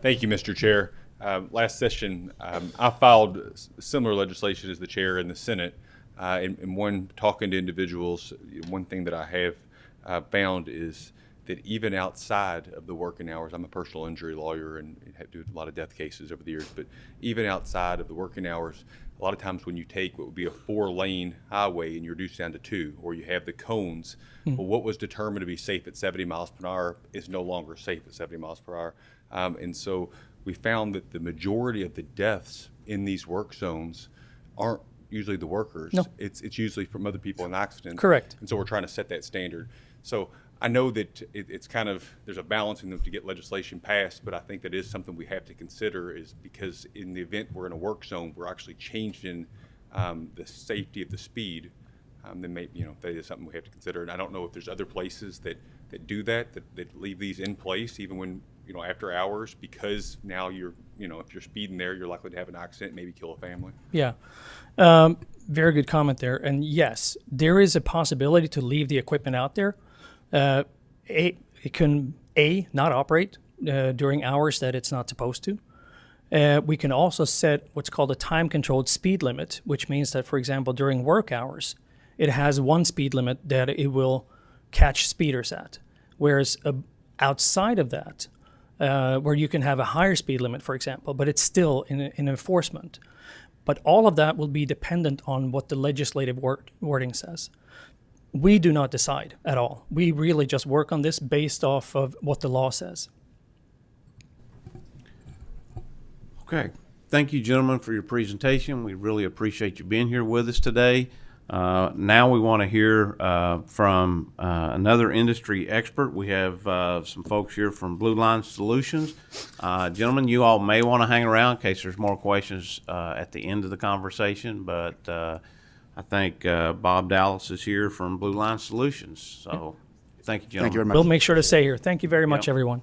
Thank you, Mr. Chair. Last session, I filed similar legislation as the chair in the Senate. And one, talking to individuals, one thing that I have found is that even outside of the working hours, I'm a personal injury lawyer and have do a lot of death cases over the years, but even outside of the working hours, a lot of times when you take what would be a 4-lane highway and you reduce down to 2, or you have the cones, well, what was determined to be safe at 70 miles per hour is no longer safe at 70 miles per hour. And so we found that the majority of the deaths in these work zones aren't usually the workers. No. It's usually from other people in accidents. Correct. And so we're trying to set that standard. So I know that it's kind of, there's a balancing them to get legislation passed, but I think that is something we have to consider, is because in the event we're in a work zone, we're actually changing the safety of the speed. Then maybe, that is something we have to consider. And I don't know if there's other places that do that leave these in place even when, after hours, because now you're, if you're speeding there, you're likely to have an accident, maybe kill a family. Yeah. Very good comment there. And yes, there is a possibility to leave the equipment out there. it can not operate during hours that it's not supposed to. We can also set what's called a time-controlled speed limit, which means that, for example, during work hours, it has one speed limit that it will catch speeders at. Whereas outside of that, where you can have a higher speed limit, for example, but it's still in enforcement. But all of that will be dependent on what the legislative wording says. We do not decide at all. We really just work on this based off of what the law says. Okay. Thank you, gentlemen, for your presentation. We really appreciate you being here with us today. Now we want to hear from another industry expert. We have some folks here from Blue Line Solutions. Gentlemen, you all may want to hang around in case there's more questions at the end of the conversation, but I think Bob Dallas is here from Blue Line Solutions. So thank you, gentlemen. Thank you very much. We'll make sure to stay here. Thank you very much, everyone.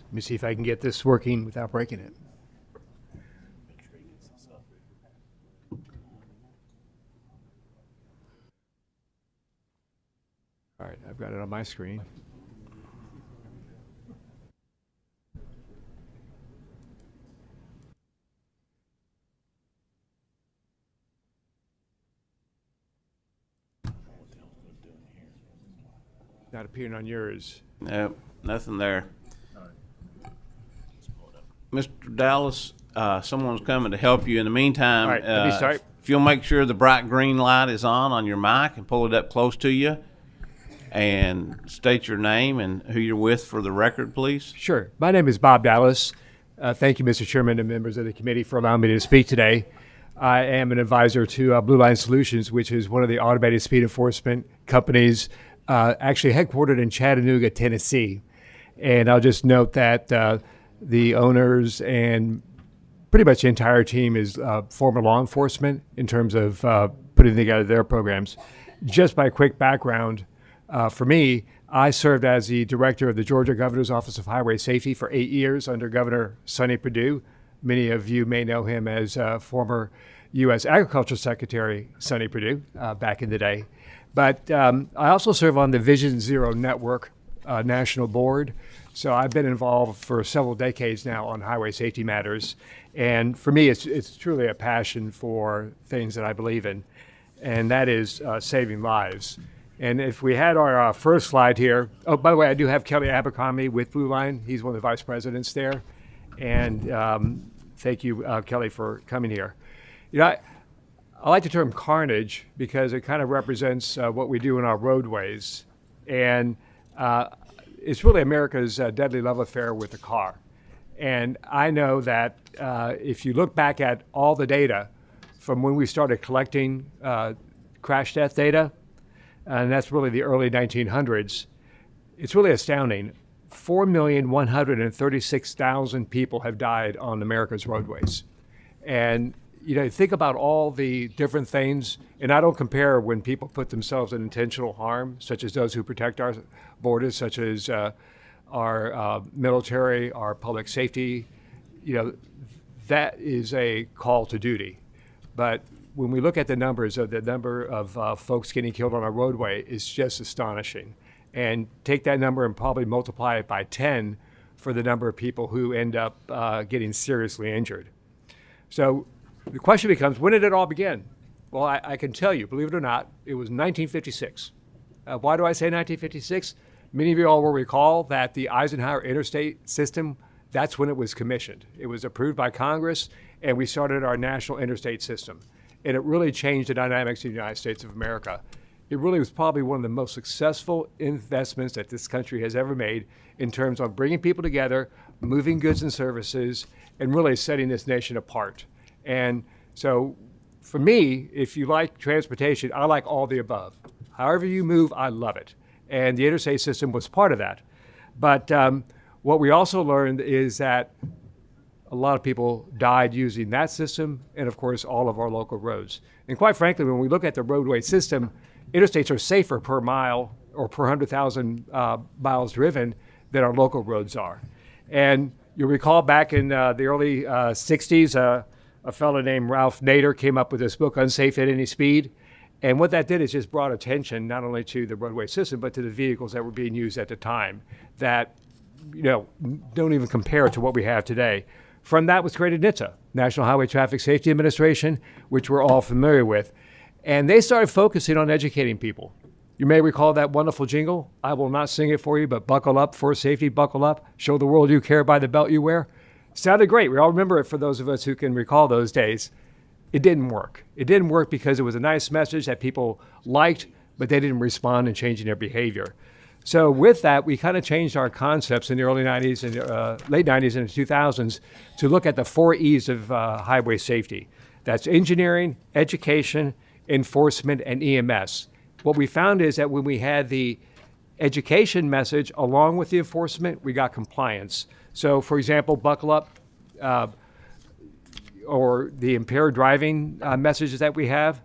Let me see if I can get this working without breaking it. All right, I've got it on my screen. Not appearing on yours. Nope, nothing there. Mr. Dallas, someone's coming to help you. In the meantime, All right, let me start. If you'll make sure the bright green light is on your mic and pull it up close to you and state your name and who you're with for the record, please. Sure. My name is Bob Dallas. Thank you, Mr. Chairman and members of the committee, for allowing me to speak today. I am an advisor to Blue Line Solutions, which is one of the automated speed enforcement companies actually headquartered in Chattanooga, Tennessee. And I'll just note that the owners and pretty much the entire team is former law enforcement in terms of putting together their programs. Just by quick background, for me, I served as the director of the Georgia Governor's Office of Highway Safety for 8 years under Governor Sonny Perdue. Many of you may know him as former U.S. Agriculture Secretary Sonny Perdue back in the day. But I also serve on the Vision Zero Network National Board. So I've been involved for several decades now on highway safety matters. And for me, it's truly a passion for things that I believe in, and that is saving lives. And if we had our first slide here, oh, by the way, I do have Kelly Abercrombie with Blue Line. He's one of the vice presidents there. And thank you, Kelly, for coming here. You know, I like the term carnage because it kind of represents what we do in our roadways. And it's really America's deadly love affair with the car. And I know that if you look back at all the data from when we started collecting crash death data, and that's really the early 1900s, it's really astounding. 4,136,000 people have died on America's roadways. And you know, think about all the different things, and I don't compare when people put themselves in intentional harm, such as those who protect our borders, such as our military, our public safety. You know, that is a call to duty. But when we look at the numbers of folks getting killed on our roadway, it's just astonishing. And take that number and probably multiply it by 10 for the number of people who end up getting seriously injured. So the question becomes, when did it all begin? Well, I can tell you, believe it or not, it was 1956. Why do I say 1956? Many of you all will recall that the Eisenhower interstate system, that's when it was commissioned. It was approved by Congress, and we started our national interstate system. And it really changed the dynamics of the United States of America. It really was probably one of the most successful investments that this country has ever made in terms of bringing people together, moving goods and services, and really setting this nation apart. And so for me, if you like transportation, I like all the above. However you move, I love it. And the interstate system was part of that. But what we also learned is that a lot of people died using that system and, of course, all of our local roads. And quite frankly, when we look at the roadway system, interstates are safer per mile or per 100,000 miles driven than our local roads are. And You'll recall back in the early 60s, a fellow named Ralph Nader came up with this book, Unsafe at Any Speed. And what that did is just brought attention not only to the roadway system, but to the vehicles that were being used at the time that, don't even compare to what we have today. From that was created NHTSA, National Highway Traffic Safety Administration, which we're all familiar with. And they started focusing on educating people. You may recall that wonderful jingle. I will not sing it for you, but buckle up for safety, buckle up. Show the world you care by the belt you wear. Sounded great. We all remember it for those of us who can recall those days. It didn't work. It didn't work because it was a nice message that people liked, but they didn't respond in changing their behavior. So with that, we kind of changed our concepts in the early 90s and late 90s and 2000s to look at the 4 E's of highway safety. That's engineering, education, enforcement, and EMS. What we found is that when we had the education message along with the enforcement, we got compliance. So for example, buckle up, or the impaired driving messages that we have,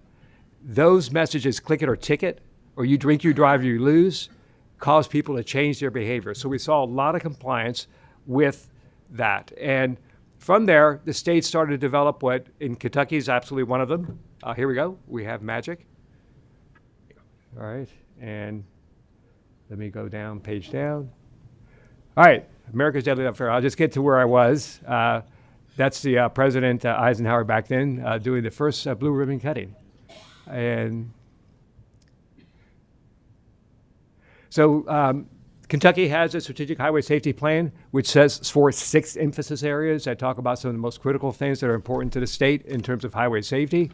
those messages, click it or ticket, or you drink, you drive, you lose, cause people to change their behavior. So we saw a lot of compliance with that. And from there, the state started to develop what in Kentucky is absolutely one of them. Here we go. We have magic. All right. And let me go down, page down. All right. America's Deadly Love Affair. I'll just get to where I was. That's the President Eisenhower back then doing the first blue ribbon cutting. And so Kentucky has a strategic highway safety plan, which says for 6 emphasis areas that talk about some of the most critical things that are important to the state in terms of highway safety.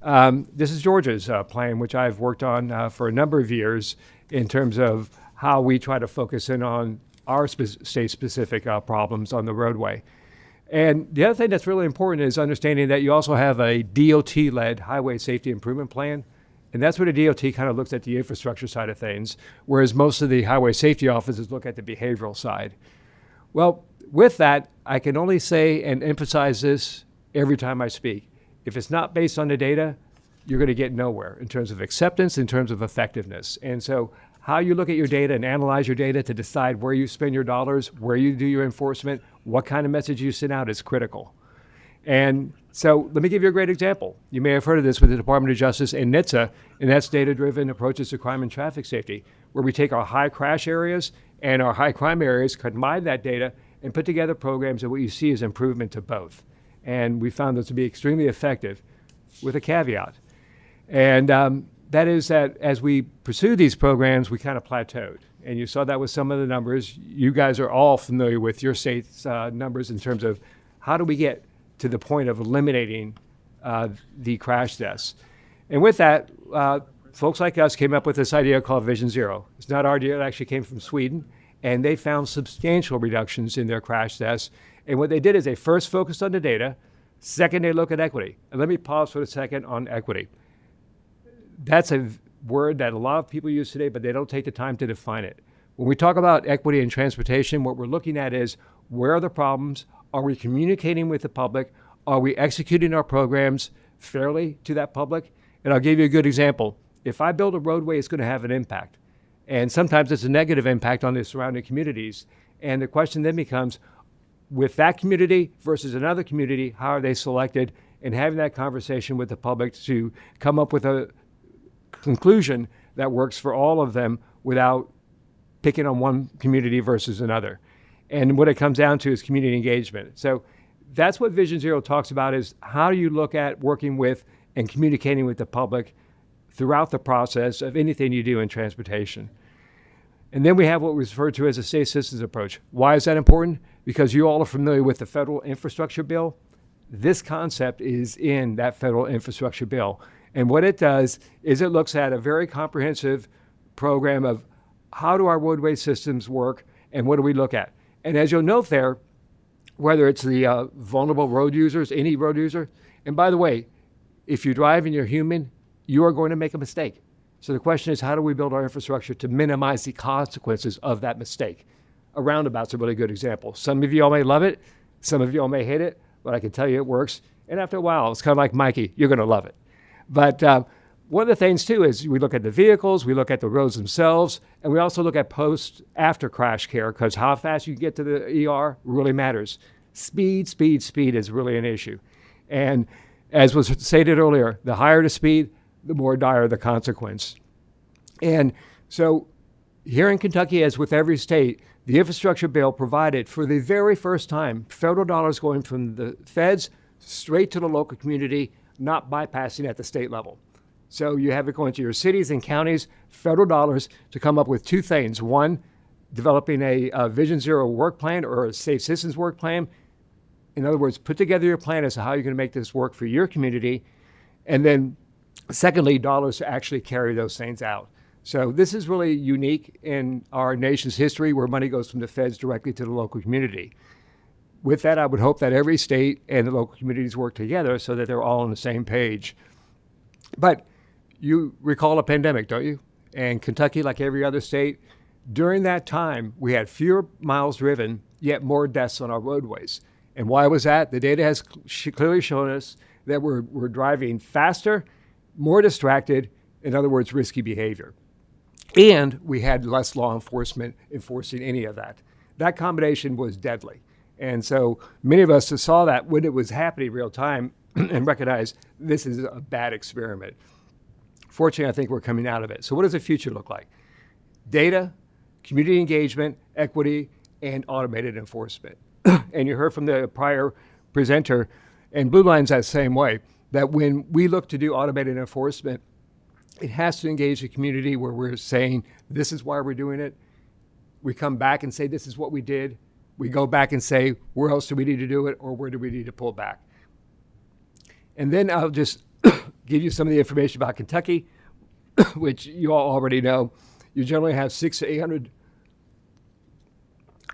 This is Georgia's plan, which I've worked on for a number of years in terms of how we try to focus in on our state-specific problems on the roadway. And the other thing that's really important is understanding that you also have a DOT-led highway safety improvement plan. And that's where the DOT kind of looks at the infrastructure side of things, whereas most of the highway safety offices look at the behavioral side. Well, with that, I can only say and emphasize this every time I speak. If it's not based on the data, you're going to get nowhere in terms of acceptance, in terms of effectiveness. And so how you look at your data and analyze your data to decide where you spend your dollars, where you do your enforcement, what kind of message you send out is critical. And so let me give you a great example. You may have heard of this with the Department of Justice and NHTSA, and that's data-driven approaches to crime and traffic safety, where we take our high crash areas and our high crime areas, combine that data, and put together programs that what you see is improvement to both. And we found those to be extremely effective with a caveat. And that is that as we pursue these programs, we kind of plateaued. And you saw that with some of the numbers. You guys are all familiar with your state's numbers in terms of how do we get to the point of eliminating the crash deaths. And with that, folks like us came up with this idea called Vision Zero. It's not our idea, it actually came from Sweden. And they found substantial reductions in their crash deaths. And what they did is they first focused on the data. Second, they look at equity. And let me pause for a second on equity. That's a word that a lot of people use today, but they don't take the time to define it. When we talk about equity in transportation, what we're looking at is where are the problems? Are we communicating with the public? Are we executing our programs fairly to that public? And I'll give you a good example. If I build a roadway, it's going to have an impact. And sometimes it's a negative impact on the surrounding communities. And the question then becomes, with that community versus another community, how are they selected? And having that conversation with the public to come up with a conclusion that works for all of them without picking on one community versus another. And what it comes down to is community engagement. So that's what Vision Zero talks about, is how do you look at working with and communicating with the public throughout the process of anything you do in transportation. And then we have what we refer to as a state citizens approach. Why is that important? Because you all are familiar with the federal infrastructure bill. This concept is in that federal infrastructure bill. And what it does is it looks at a very comprehensive program of how do our roadway systems work and what do we look at? And as you'll note there, whether it's the vulnerable road users, any road user, and by the way, if you drive and you're human, you are going to make a mistake. So the question is, how do we build our infrastructure to minimize the consequences of that mistake? A roundabout's a really good example. Some of you all may love it, some of you all may hate it, but I can tell you it works. And after a while, it's kind of like Mikey, you're going to love it. But one of the things too is we look at the vehicles, we look at the roads themselves, and we also look at after crash care, because how fast you get to the ER really matters. Speed is really an issue. And as was stated earlier, the higher the speed, the more dire the consequence. And so here in Kentucky, as with every state, the infrastructure bill provided for the very first time federal dollars going from the feds straight to the local community, not bypassing at the state level. So you have it going to your cities and counties, federal dollars to come up with two things. One, developing a Vision Zero work plan or a Safe Citizens work plan. In other words, put together your plan as to how you're going to make this work for your community. And then secondly, dollars to actually carry those things out. So this is really unique in our nation's history, where money goes from the feds directly to the local community. With that, I would hope that every state and the local communities work together so that they're all on the same page. But you recall a pandemic, don't you? And Kentucky, like every other state, during that time, we had fewer miles driven, yet more deaths on our roadways. And why was that? The data has clearly shown us that we're driving faster, more distracted, in other words, risky behavior. And we had less law enforcement enforcing any of that. That combination was deadly. And so many of us saw that when it was happening real time and recognized this is a bad experiment. Fortunately, I think we're coming out of it. So what does the future look like? Data, community engagement, equity, and automated enforcement. And you heard from the prior presenter, and Blue Line's that same way, that when we look to do automated enforcement, it has to engage the community where we're saying, this is why we're doing it. We come back and say, this is what we did. We go back and say, where else do we need to do it, or where do we need to pull back? And then I'll just give you some of the information about Kentucky, which you all already know. You generally have 600 to 800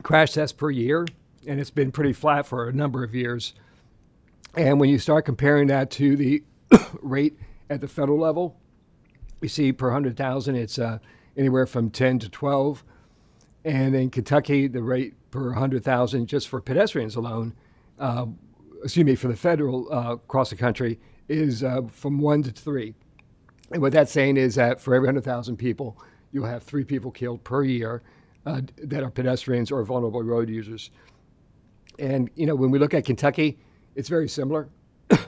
crash tests per year, and it's been pretty flat for a number of years. And when you start comparing that to the rate at the federal level, we see per 100,000, it's anywhere from 10 to 12. And in Kentucky, the rate per 100,000 just for pedestrians alone, for the federal across the country, is from 1 to 3. And what that's saying is that for every 100,000 people, you'll have 3 people killed per year that are pedestrians or vulnerable road users. And, when we look at Kentucky, it's very similar.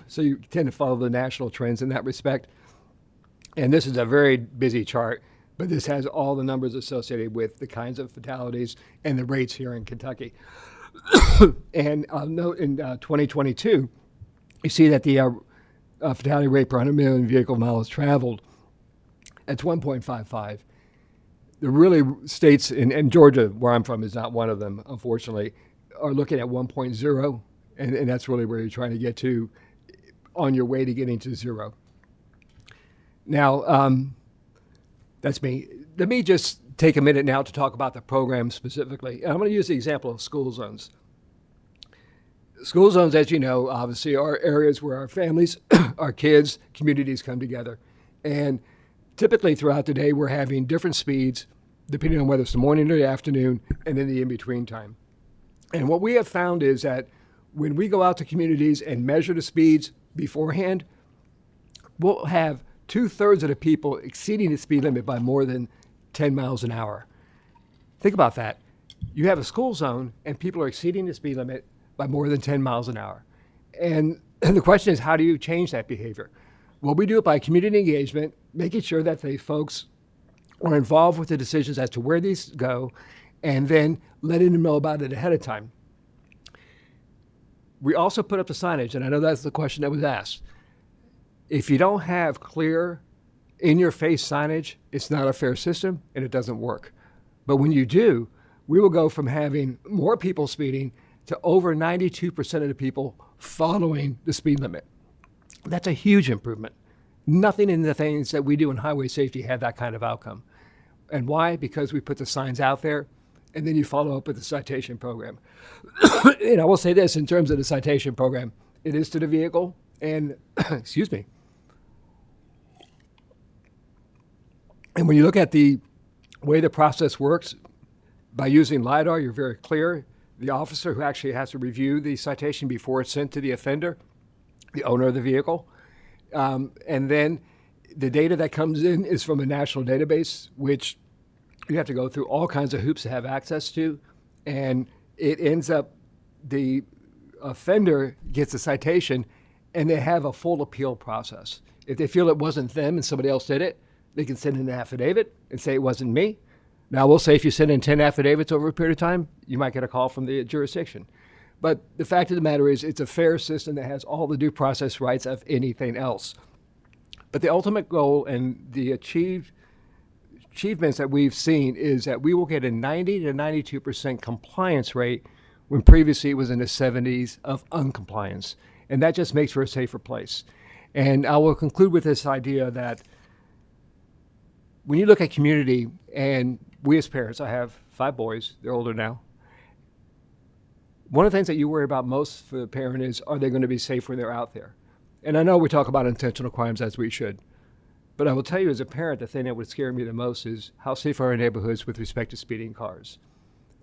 So you tend to follow the national trends in that respect. And this is a very busy chart, but this has all the numbers associated with the kinds of fatalities and the rates here in Kentucky. And I'll note in 2022, you see that the fatality rate per 100 million vehicle miles traveled, that's 1.55. The really states, and Georgia, where I'm from, is not one of them, unfortunately, are looking at 1.0, and that's really where you're trying to get to on your way to getting to zero. Now, that's me. Let me just take a minute now to talk about the program specifically. And I'm going to use the example of school zones. School zones, as you know, obviously are areas where our families, our kids, communities come together. And typically throughout the day, we're having different speeds, depending on whether it's the morning or the afternoon, and then the in-between time. And what we have found is that when we go out to communities and measure the speeds beforehand, we'll have 2/3 of the people exceeding the speed limit by more than 10 miles an hour. Think about that. You have a school zone and people are exceeding the speed limit by more than 10 miles an hour. And the question is, how do you change that behavior? Well, we do it by community engagement, making sure that the folks are involved with the decisions as to where these go, and then letting them know about it ahead of time. We also put up the signage, and I know that's the question that was asked. If you don't have clear, in-your-face signage, it's not a fair system, and it doesn't work. But when you do, we will go from having more people speeding to over 92% of the people following the speed limit. That's a huge improvement. Nothing in the things that we do in highway safety had that kind of outcome. And why? Because we put the signs out there, and then you follow up with the citation program. And I will say this, in terms of the citation program, it is to the vehicle, and, excuse me. And when you look at the way the process works, by using LiDAR, you're very clear. The officer who actually has to review the citation before it's sent to the offender, the owner of the vehicle, and then the data that comes in is from a national database, which you have to go through all kinds of hoops to have access to. And it ends up, the offender gets a citation and they have a full appeal process. If they feel it wasn't them and somebody else did it, they can send in an affidavit and say it wasn't me. Now, we'll say if you send in 10 affidavits over a period of time, you might get a call from the jurisdiction. But the fact of the matter is, it's a fair system that has all the due process rights of anything else. But the ultimate goal and the achievements that we've seen is that we will get a 90 to 92% compliance rate when previously it was in the 70s of uncompliance. And that just makes for a safer place. And I will conclude with this idea that when you look at community, and we as parents, I have 5 boys, they're older now. One of the things that you worry about most for the parent is, are they going to be safe when they're out there? And I know we talk about intentional crimes, as we should. But I will tell you as a parent, the thing that would scare me the most is how safe are our neighborhoods with respect to speeding cars.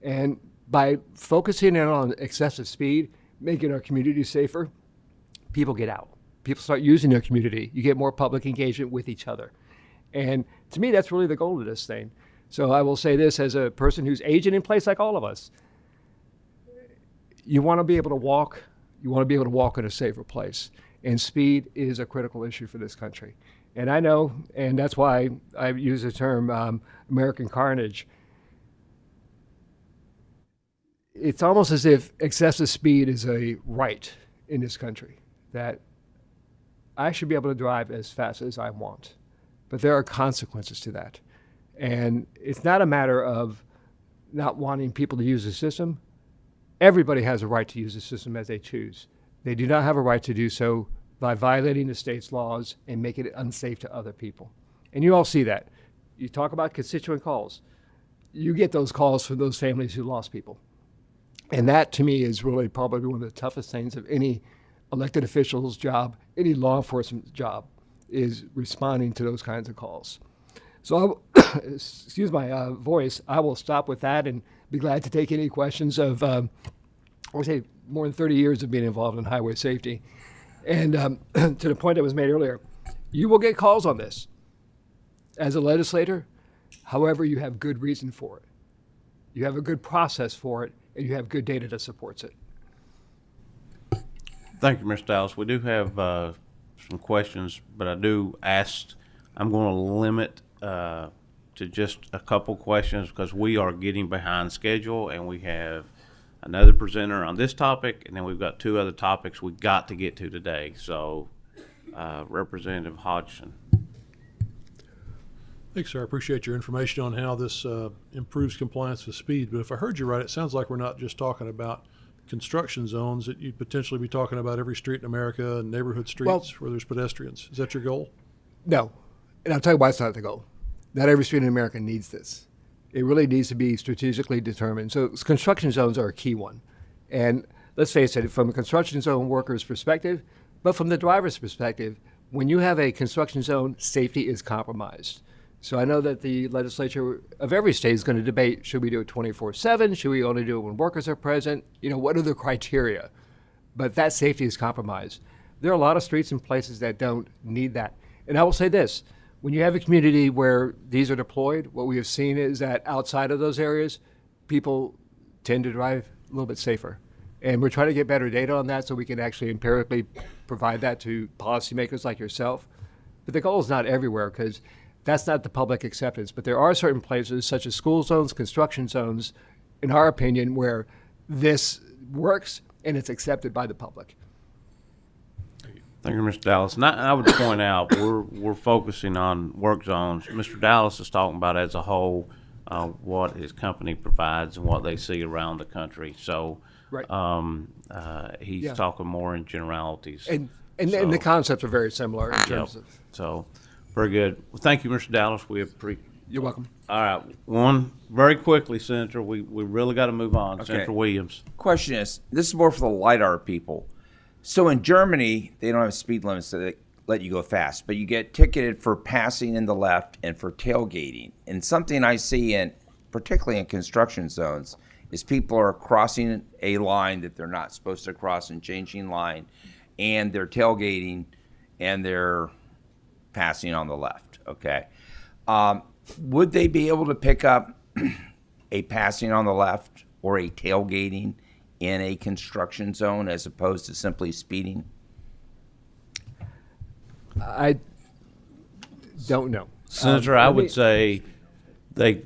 And by focusing in on excessive speed, making our community safer, people get out. People start using their community. You get more public engagement with each other. And to me, that's really the goal of this thing. So I will say this as a person who's aging in place like all of us. You want to be able to walk. You want to be able to walk in a safer place. And speed is a critical issue for this country. And I know, and that's why I use the term American carnage. It's almost as if excessive speed is a right in this country, that I should be able to drive as fast as I want. But there are consequences to that. And it's not a matter of not wanting people to use the system. Everybody has a right to use the system as they choose. They do not have a right to do so by violating the state's laws and making it unsafe to other people. And you all see that. You talk about constituent calls. You get those calls from those families who lost people. And that, to me, is really probably one of the toughest things of any elected official's job, any law enforcement job, is responding to those kinds of calls. So, excuse my voice, I will stop with that and be glad to take any questions of, I would say, more than 30 years of being involved in highway safety. And to the point that was made earlier, you will get calls on this as a legislator. However, you have good reason for it. You have a good process for it, and you have good data that supports it. Thank you, Mr. Dallas. We do have some questions, but I'm going to limit to just a couple questions because we are getting behind schedule and we have another presenter on this topic, and then we've got 2 other topics we got to get to today. So, Representative Hodgson. Thanks, sir. I appreciate your information on how this improves compliance with speed. But if I heard you right, it sounds like we're not just talking about construction zones, that you'd potentially be talking about every street in America and neighborhood streets where there's pedestrians. Is that your goal? No. And I'll tell you why it's not the goal. Not every street in America needs this. It really needs to be strategically determined. So construction zones are a key one. And let's face it, from a construction zone worker's perspective, but from the driver's perspective, when you have a construction zone, safety is compromised. So I know that the legislature of every state is going to debate, should we do it 24/7? Should we only do it when workers are present? You know, what are the criteria? But that safety is compromised. There are a lot of streets and places that don't need that. And I will say this, when you have a community where these are deployed, what we have seen is that outside of those areas, people tend to drive a little bit safer. And we're trying to get better data on that so we can actually empirically provide that to policymakers like yourself. But the goal is not everywhere, because that's not the public acceptance. But there are certain places, such as school zones, construction zones, in our opinion, where this works and it's accepted by the public. Thank you, Mr. Dallas. And I would point out, we're focusing on work zones. Mr. Dallas is talking about as a whole what his company provides and what they see around the country. So right. He's talking more in generalities. And the concepts are very similar in terms of. So, very good. Well, thank you, Mr. Dallas. You're welcome. All right. One, very quickly, Senator, we really got to move on. Okay. Senator Williams. Question is, this is more for the LiDAR people. So in Germany, they don't have speed limits that let you go fast, but you get ticketed for passing in the left and for tailgating. And something I see particularly in construction zones, is people are crossing a line that they're not supposed to cross and changing line, and they're tailgating, and they're passing on the left, okay? Would they be able to pick up a passing on the left or a tailgating in a construction zone as opposed to simply speeding? I don't know. Senator, I would say they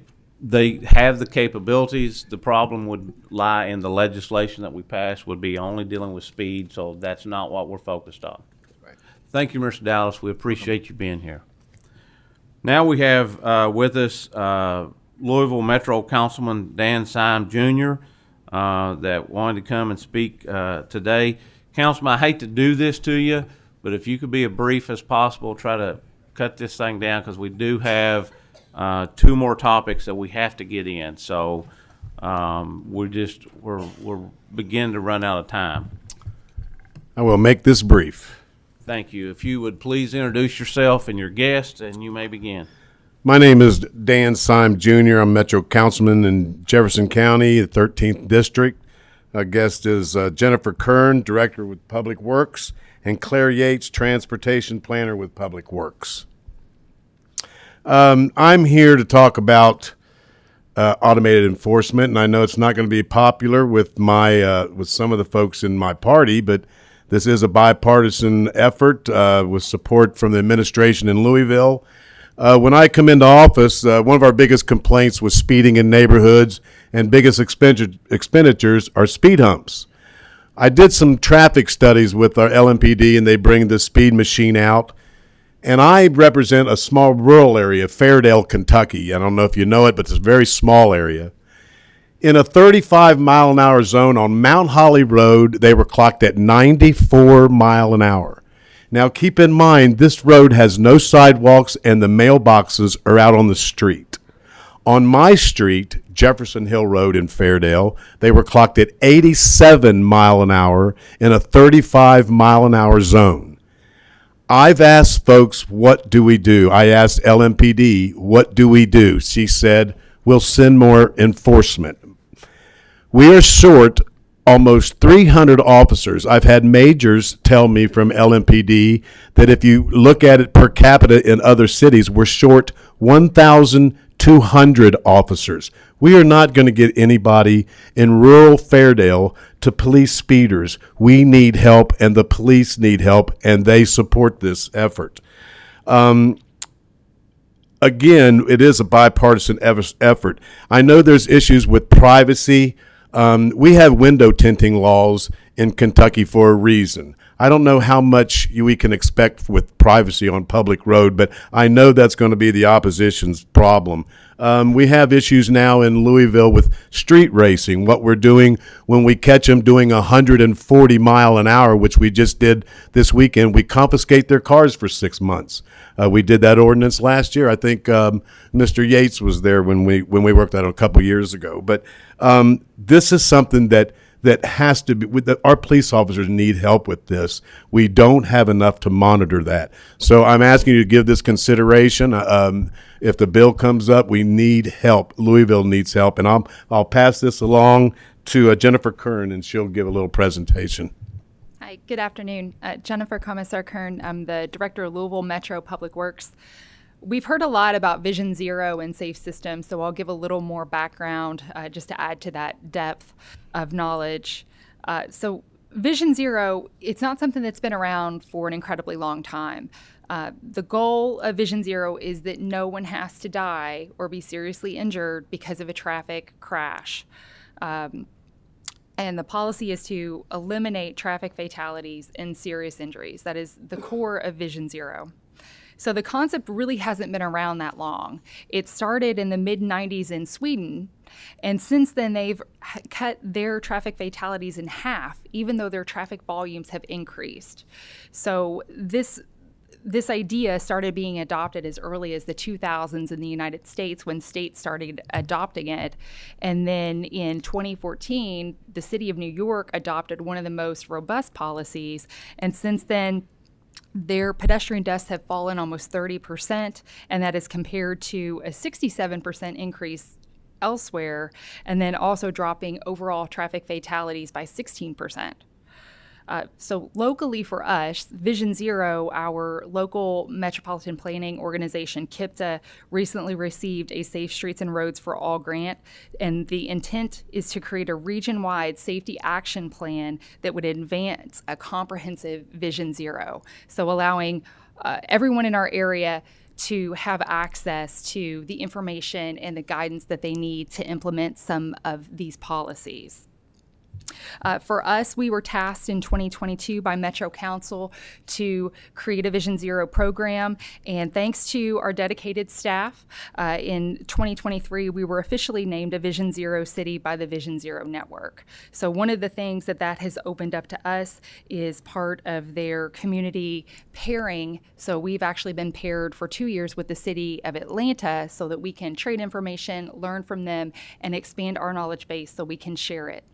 have the capabilities. The problem would lie in the legislation that we passed would be only dealing with speed, so that's not what we're focused on. Right. Thank you, Mr. Dallas. We appreciate you being here. Now we have with us Louisville Metro Councilman Dan Syme Jr. That wanted to come and speak today. Councilman, I hate to do this to you, but if you could be as brief as possible, try to cut this thing down because we do have 2 more topics that we have to get in. So we're beginning to run out of time. I will make this brief. Thank you. If you would please introduce yourself and your guest, and you may begin. My name is Dan Syme Jr. I'm Metro Councilman in Jefferson County, the 13th District. Our guest is Jennifer Kern, Director with Public Works, and Claire Yates, Transportation Planner with Public Works. I'm here to talk about automated enforcement, and I know it's not going to be popular with with some of the folks in my party, but this is a bipartisan effort with support from the administration in Louisville. When I come into office, one of our biggest complaints was speeding in neighborhoods, and biggest expenditures are speed humps. I did some traffic studies with our LMPD, and they bring the speed machine out. And I represent a small rural area, Fairdale, Kentucky. I don't know if you know it, but it's a very small area. In a 35-mile-an-hour zone on Mount Holly Road, they were clocked at 94 mile an hour. Now, keep in mind, this road has no sidewalks and the mailboxes are out on the street. On my street, Jefferson Hill Road in Fairdale, they were clocked at 87 mile an hour in a 35-mile-an-hour zone. I've asked folks, what do we do? I asked LMPD, what do we do? She said, we'll send more enforcement. We are short almost 300 officers. I've had majors tell me from LMPD that if you look at it per capita in other cities, we're short 1,200 officers. We are not going to get anybody in rural Fairdale to police speeders. We need help, and the police need help, and they support this effort. Again, it is a bipartisan effort. I know there's issues with privacy. We have window tinting laws in Kentucky for a reason. I don't know how much we can expect with privacy on public road, but I know that's going to be the opposition's problem. We have issues now in Louisville with street racing. What we're doing when we catch them doing 140 mile an hour, which we just did this weekend, we confiscate their cars for 6 months. We did that ordinance last year. I think Mr. Yates was there when we worked on it a couple years ago. But this is something that has to be, our police officers need help with this. We don't have enough to monitor that. So I'm asking you to give this consideration. If the bill comes up, we need help. Louisville needs help. And I'll pass this along to Jennifer Kern, and she'll give a little presentation. Hi, good afternoon. Jennifer Commissar-Kern. I'm the Director of Louisville Metro Public Works. We've heard a lot about Vision Zero and safe systems, so I'll give a little more background just to add to that depth of knowledge. So Vision Zero, it's not something that's been around for an incredibly long time. The goal of Vision Zero is that no one has to die or be seriously injured because of a traffic crash. And the policy is to eliminate traffic fatalities and serious injuries. That is the core of Vision Zero. So the concept really hasn't been around that long. It started in the mid-90s in Sweden, and since then they've cut their traffic fatalities in half, even though their traffic volumes have increased. So this idea started being adopted as early as the 2000s in the United States when states started adopting it. And then in 2014, the city of New York adopted one of the most robust policies. And since then, their pedestrian deaths have fallen almost 30%, and that is compared to a 67% increase elsewhere, and then also dropping overall traffic fatalities by 16%. So locally for us, Vision Zero, our local metropolitan planning organization, KIPTA, recently received a Safe Streets and Roads for All grant, and the intent is to create a region-wide safety action plan that would advance a comprehensive Vision Zero. So allowing everyone in our area to have access to the information and the guidance that they need to implement some of these policies. For us, we were tasked in 2022 by Metro Council to create a Vision Zero program, and thanks to our dedicated staff, in 2023, we were officially named a Vision Zero city by the Vision Zero Network. So one of the things that has opened up to us is part of their community pairing. So we've actually been paired for 2 years with the city of Atlanta so that we can trade information, learn from them, and expand our knowledge base so we can share it.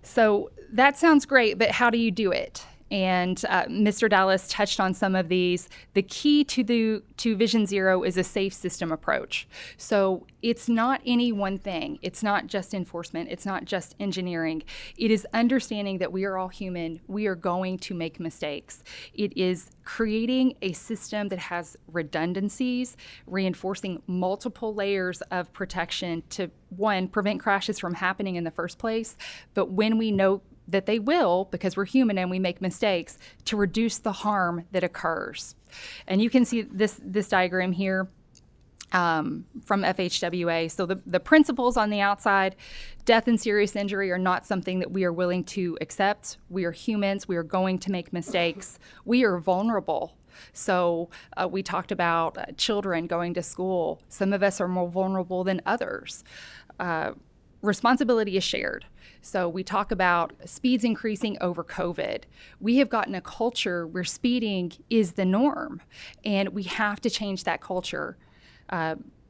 So that sounds great, but how do you do it? And Mr. Dallas touched on some of these. The key to Vision Zero is a safe system approach. So it's not any one thing. It's not just enforcement. It's not just engineering. It is understanding that we are all human. We are going to make mistakes. It is creating a system that has redundancies, reinforcing multiple layers of protection to, one, prevent crashes from happening in the first place, but when we know that they will, because we're human and we make mistakes, to reduce the harm that occurs. And you can see this diagram here from FHWA. So the principles on the outside, death and serious injury are not something that we are willing to accept. We are humans. We are going to make mistakes. We are vulnerable. So we talked about children going to school. Some of us are more vulnerable than others. Responsibility is shared. So we talk about speeds increasing over COVID. We have gotten a culture where speeding is the norm, and we have to change that culture.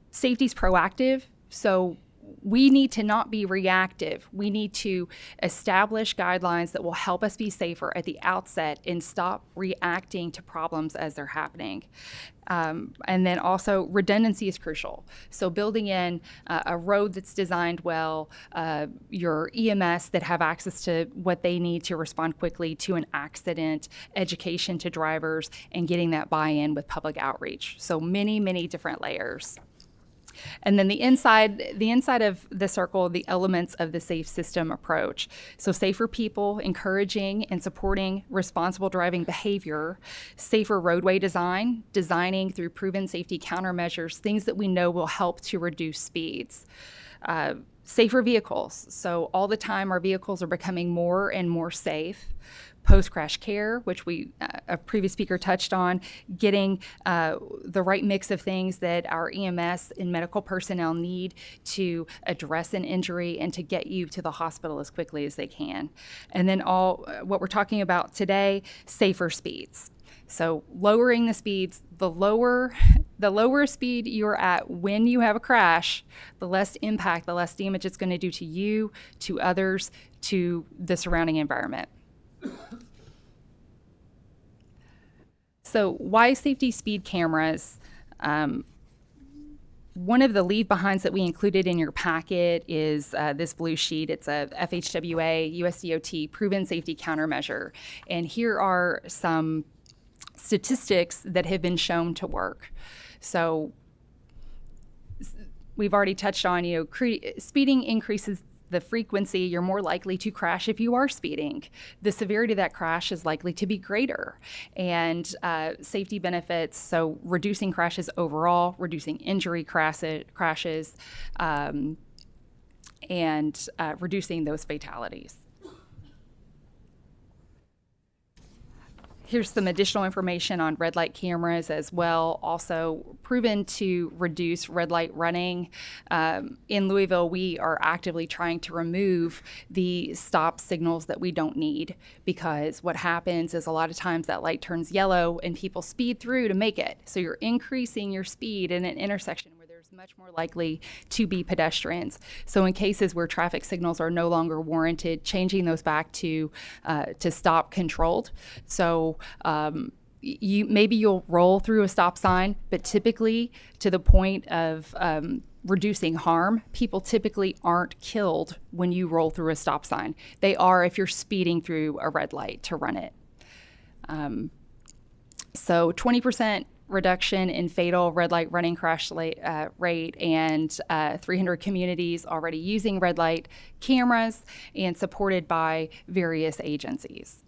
Safety is proactive, so we need to not be reactive. We need to establish guidelines that will help us be safer at the outset and stop reacting to problems as they're happening. And then also redundancy is crucial. So building in a road that's designed well, your EMS that have access to what they need to respond quickly to an accident, education to drivers, and getting that buy-in with public outreach. So many, many different layers. And then the inside of the circle, the elements of the safe system approach. So safer people, encouraging and supporting responsible driving behavior, safer roadway design, designing through proven safety countermeasures, things that we know will help to reduce speeds. Safer vehicles. So all the time our vehicles are becoming more and more safe. Post-crash care, which a previous speaker touched on, getting the right mix of things that our EMS and medical personnel need to address an injury and to get you to the hospital as quickly as they can. And then what we're talking about today, safer speeds. So lowering the speeds, the lower speed you're at when you have a crash, the less impact, the less damage it's going to do to you, to others, to the surrounding environment. So why safety speed cameras? One of the leave behinds that we included in your packet is this blue sheet. It's a FHWA USDOT proven safety countermeasure. And here are some statistics that have been shown to work. So we've already touched on, speeding increases the frequency. You're more likely to crash if you are speeding. The severity of that crash is likely to be greater. And safety benefits, so reducing crashes overall, reducing injury crashes, and reducing those fatalities. Here's some additional information on red light cameras as well, also proven to reduce red light running. In Louisville, we are actively trying to remove the stop signals that we don't need, because what happens is a lot of times that light turns yellow and people speed through to make it. So you're increasing your speed in an intersection where there's much more likely to be pedestrians. So in cases where traffic signals are no longer warranted, changing those back to stop controlled. So you'll roll through a stop sign, but typically to the point of reducing harm, people typically aren't killed when you roll through a stop sign. They are if you're speeding through a red light to run it. So 20% reduction in fatal red light running crash rate, and 300 communities already using red light cameras and supported by various agencies.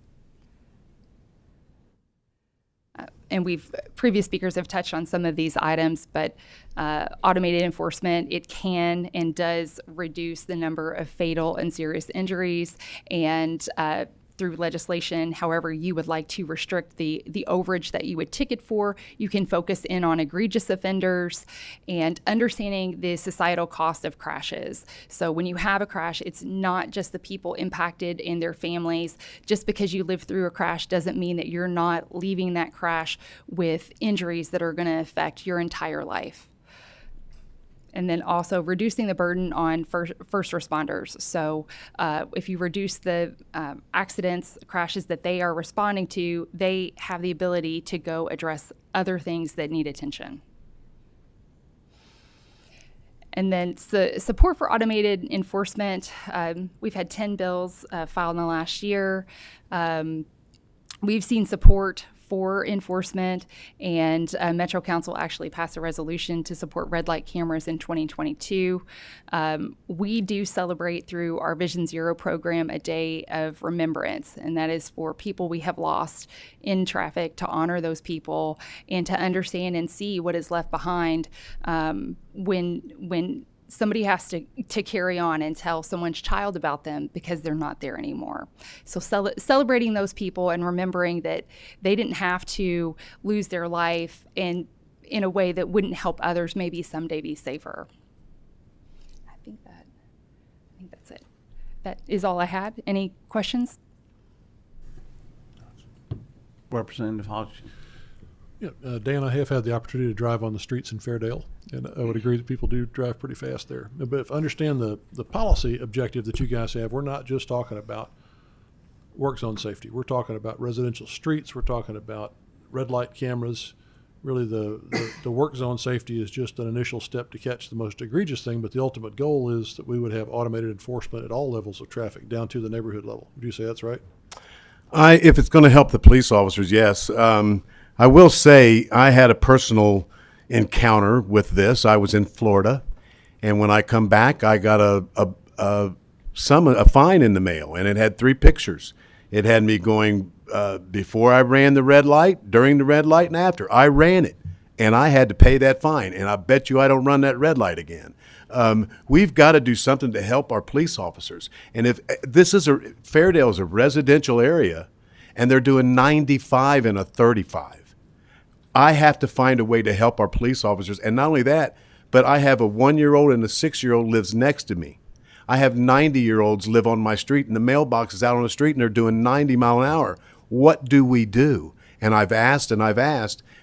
And previous speakers have touched on some of these items, but automated enforcement, it can and does reduce the number of fatal and serious injuries, and through legislation, however you would like to restrict the overage that you would ticket for, you can focus in on egregious offenders and understanding the societal cost of crashes. So when you have a crash, it's not just the people impacted and their families. Just because you live through a crash doesn't mean that you're not leaving that crash with injuries that are going to affect your entire life. And then also reducing the burden on first responders. So if you reduce the accidents, crashes that they are responding to, they have the ability to go address other things that need attention. And then support for automated enforcement. We've had 10 bills filed in the last year. We've seen support for enforcement, and Metro Council actually passed a resolution to support red light cameras in 2022. We do celebrate through our Vision Zero program a day of remembrance, and that is for people we have lost in traffic, to honor those people and to understand and see what is left behind when somebody has to carry on and tell someone's child about them because they're not there anymore. So celebrating those people and remembering that they didn't have to lose their life in a way that wouldn't help others maybe someday be safer. I think that's it. That is all I had. Any questions? Representative Hodgson. Yeah, Dan, I have had the opportunity to drive on the streets in Fairdale, and I would agree that people do drive pretty fast there. But if I understand the policy objective that you guys have, we're not just talking about work zone safety. We're talking about residential streets. We're talking about red light cameras. Really, the work zone safety is just an initial step to catch the most egregious thing, but the ultimate goal is that we would have automated enforcement at all levels of traffic, down to the neighborhood level. Would you say that's right? If it's going to help the police officers, yes. I will say I had a personal encounter with this. I was in Florida, and when I come back, I got a fine in the mail, and it had 3 pictures. It had me going before I ran the red light, during the red light, and after. I ran it, and I had to pay that fine, and I bet you I don't run that red light again. We've got to do something to help our police officers. And if Fairdale is a residential area, and they're doing 95 and a 35. I have to find a way to help our police officers. And not only that, but I have a 1-year-old and a 6-year-old lives next to me. I have 90-year-olds live on my street, and the mailbox is out on the street, and they're doing 90 mile an hour. What do we do? And I've asked, and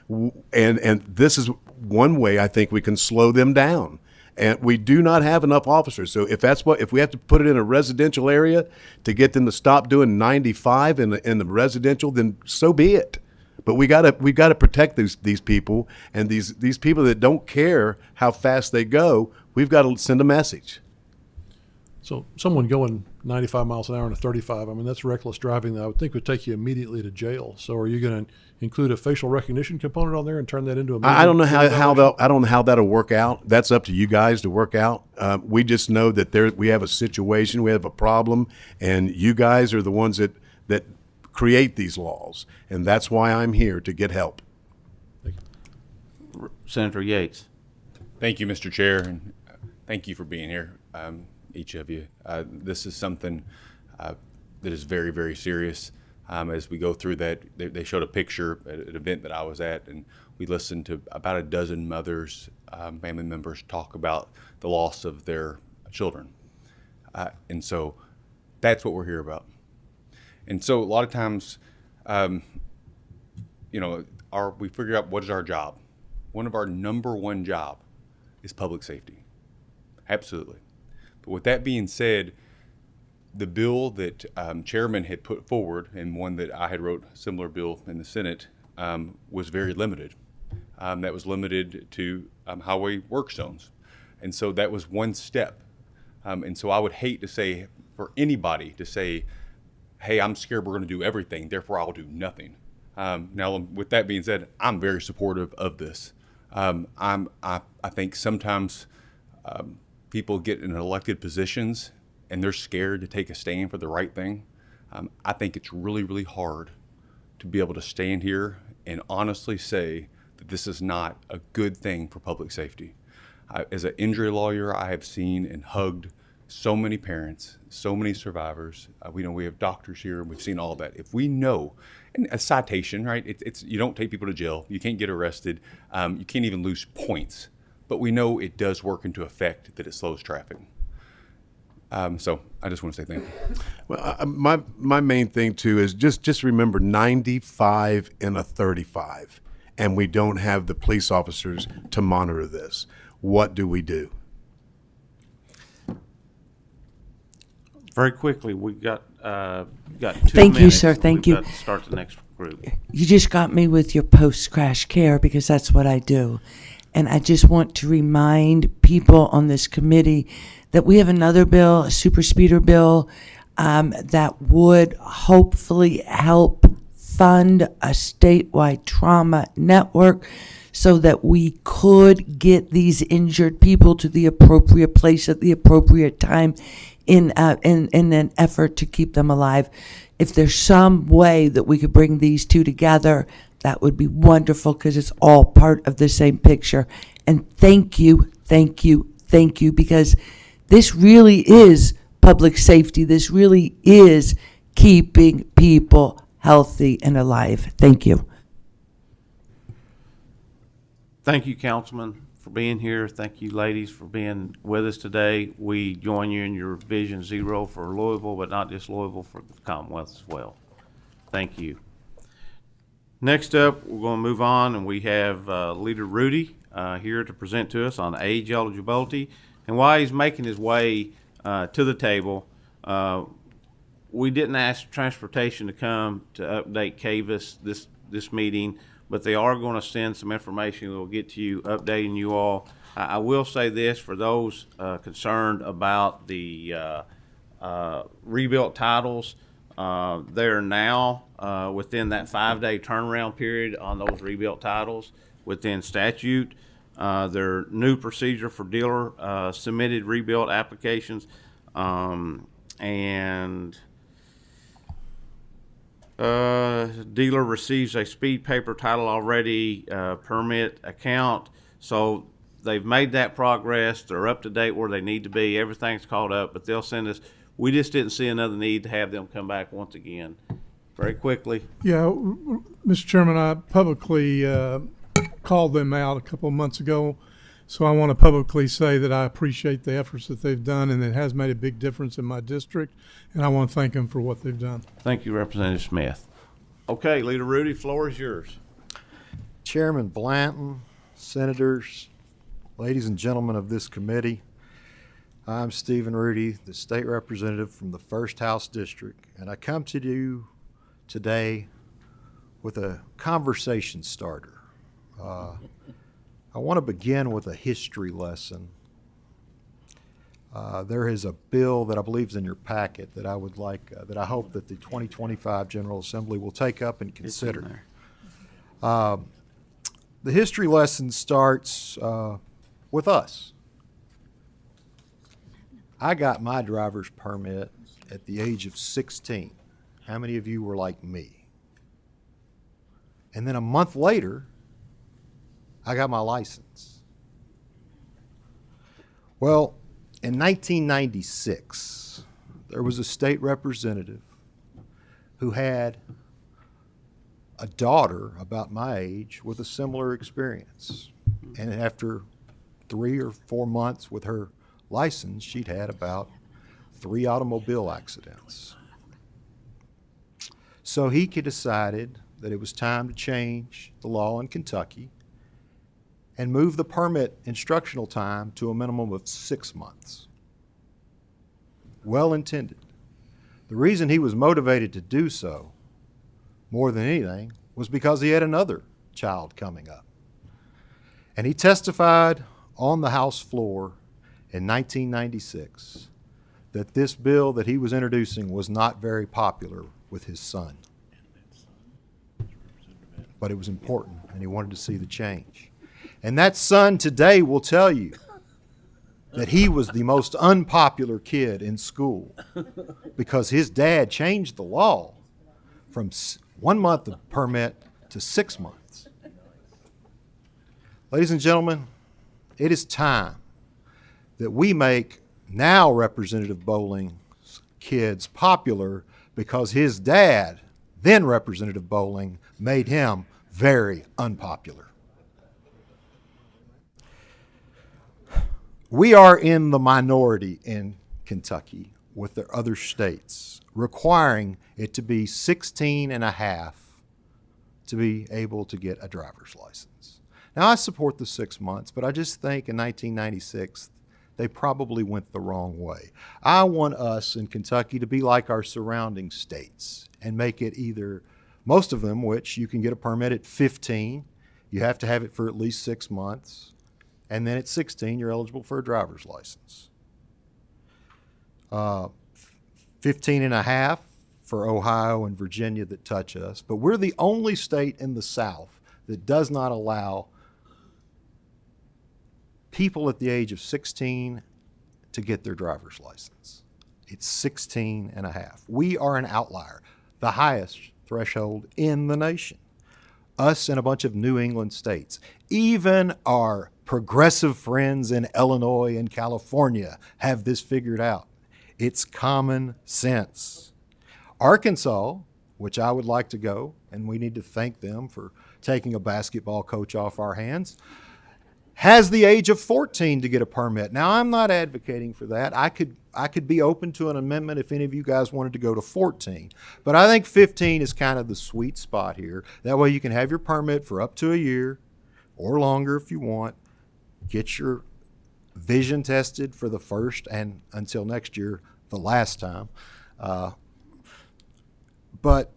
this is one way I think we can slow them down. And we do not have enough officers. So if we have to put it in a residential area to get them to stop doing 95 in the residential, then so be it. But we got to protect these people, and these people that don't care how fast they go. We've got to send a message. So someone going 95 miles an hour in a 35, I mean, that's reckless driving that I would think would take you immediately to jail. So are you going to include a facial recognition component on there and turn that into a I don't know how that'll work out. That's up to you guys to work out. We just know that we have a situation, we have a problem, and you guys are the ones that create these laws, and that's why I'm here, to get help. Thank you. Senator Yates. Thank you, Mr. Chair, and thank you for being here, each of you. This is something that is very, very serious. As we go through that, they showed a picture at an event that I was at, and we listened to about a dozen mothers, family members, talk about the loss of their children. And so that's what we're here about. And so a lot of times, we figure out what is our job. One of our number one job is public safety. Absolutely. But with that being said, the bill that Chairman had put forward, and one that I had wrote a similar bill in the Senate, was very limited. That was limited to highway work zones. And so that was one step. And so I would hate to say, for anybody to say, hey, I'm scared we're going to do everything, therefore I'll do nothing. Now, with that being said, I'm very supportive of this. I think sometimes people get in elected positions and they're scared to take a stand for the right thing. I think it's really, really hard to be able to stand here and honestly say that this is not a good thing for public safety. As an injury lawyer, I have seen and hugged so many parents, so many survivors. We know we have doctors here, and we've seen all of that. If we know, and a citation, right? It's you don't take people to jail. You can't get arrested. You can't even lose points. But we know it does work into effect that it slows traffic. So I just want to say thank you. Well, my main thing too is just remember 95 in a 35, and we don't have the police officers to monitor this. What do we do? Very quickly, we got 2 Thank you, minutes. sir. Thank you. We've got to start the next group. You just got me with your post-crash care because that's what I do. And I just want to remind people on this committee that we have another bill, a super speeder bill, that would hopefully help fund a statewide trauma network so that we could get these injured people to the appropriate place at the appropriate time in an effort to keep them alive. If there's some way that we could bring these two together, that would be wonderful because it's all part of the same picture. And thank you, because this really is public safety. This really is keeping people healthy and alive. Thank you. Thank you, Councilman, for being here. Thank you, ladies, for being with us today. We join you in your Vision Zero for Louisville, but not just Louisville, for the Commonwealth as well. Thank you. Next up, we're going to move on, and we have Leader Rudy here to present to us on age eligibility. And while he's making his way to the table, we didn't ask Transportation to come to update Cavis this meeting, but they are going to send some information that will get to you, updating you all. I will say this for those concerned about the rebuilt titles. They're now within that 5-day turnaround period on those rebuilt titles within statute. Their new procedure for dealer submitted rebuilt applications, and dealer receives a speed paper title already permit account. So they've made that progress. They're up to date where they need to be. Everything's caught up, but they'll send us. We just didn't see another need to have them come back once again. Very quickly. Yeah, Mr. Chairman, I publicly called them out a couple of months ago. So I want to publicly say that I appreciate the efforts that they've done, and it has made a big difference in my district, and I want to thank them for what they've done. Thank you, Representative Smith. Okay, Leader Rudy, floor is yours. Chairman Blanton, senators, ladies and gentlemen of this committee, I'm Stephen Rudy, the state representative from the 1st House District, and I come to you today with a conversation starter. I want to begin with a history lesson. There is a bill that I believe is in your packet that I would like, that I hope that the 2025 General Assembly will take up and consider. The history lesson starts with us. I got my driver's permit at the age of 16. How many of you were like me? And then a month later, I got my license. Well, in 1996, there was a state representative who had a daughter about my age with a similar experience. And after 3 or 4 months with her license, she'd had about 3 automobile accidents. So he decided that it was time to change the law in Kentucky and move the permit instructional time to a minimum of 6 months. Well intended. The reason he was motivated to do so, more than anything, was because he had another child coming up. And he testified on the House floor in 1996 that this bill that he was introducing was not very popular with his son. But it was important, and he wanted to see the change. And that son today will tell you that he was the most unpopular kid in school because his dad changed the law from 1 month of permit to 6 months. Ladies and gentlemen, it is time that we make now Representative Bowling's kids popular because his dad, then Representative Bowling, made him very unpopular. We are in the minority in Kentucky with the other states, requiring it to be 16 and a half to be able to get a driver's license. Now, I support the 6 months, but I just think in 1996, they probably went the wrong way. I want us in Kentucky to be like our surrounding states and make it either, most of them, which you can get a permit at 15, you have to have it for at least 6 months, and then at 16, you're eligible for a driver's license. 15 and a half for Ohio and Virginia that touch us, but we're the only state in the South that does not allow people at the age of 16 to get their driver's license. It's 16 and a half. We are an outlier, the highest threshold in the nation. Us and a bunch of New England states. Even our progressive friends in Illinois and California have this figured out. It's common sense. Arkansas, which I would like to go, and we need to thank them for taking a basketball coach off our hands, has the age of 14 to get a permit. Now, I'm not advocating for that. I could be open to an amendment if any of you guys wanted to go to 14. But I think 15 is kind of the sweet spot here. That way you can have your permit for up to a year or longer if you want. Get your vision tested for the first and until next year, the last time. But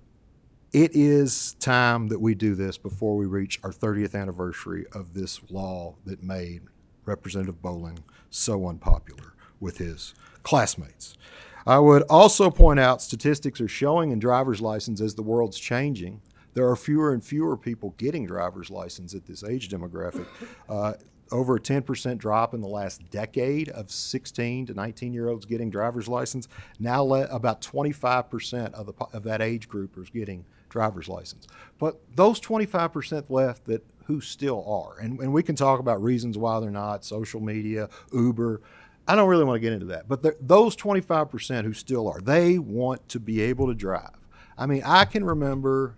it is time that we do this before we reach our 30th anniversary of this law that made Representative Bowling so unpopular with his classmates. I would also point out statistics are showing in driver's license as the world's changing, there are fewer and fewer people getting driver's license at this age demographic. Over a 10% drop in the last decade of 16 to 19-year-olds getting driver's license. Now about 25% of that age group is getting driver's license. But those 25% left that who still are, and we can talk about reasons why they're not, social media, Uber. I don't really want to get into that. But those 25% who still are, they want to be able to drive. I mean, I can remember,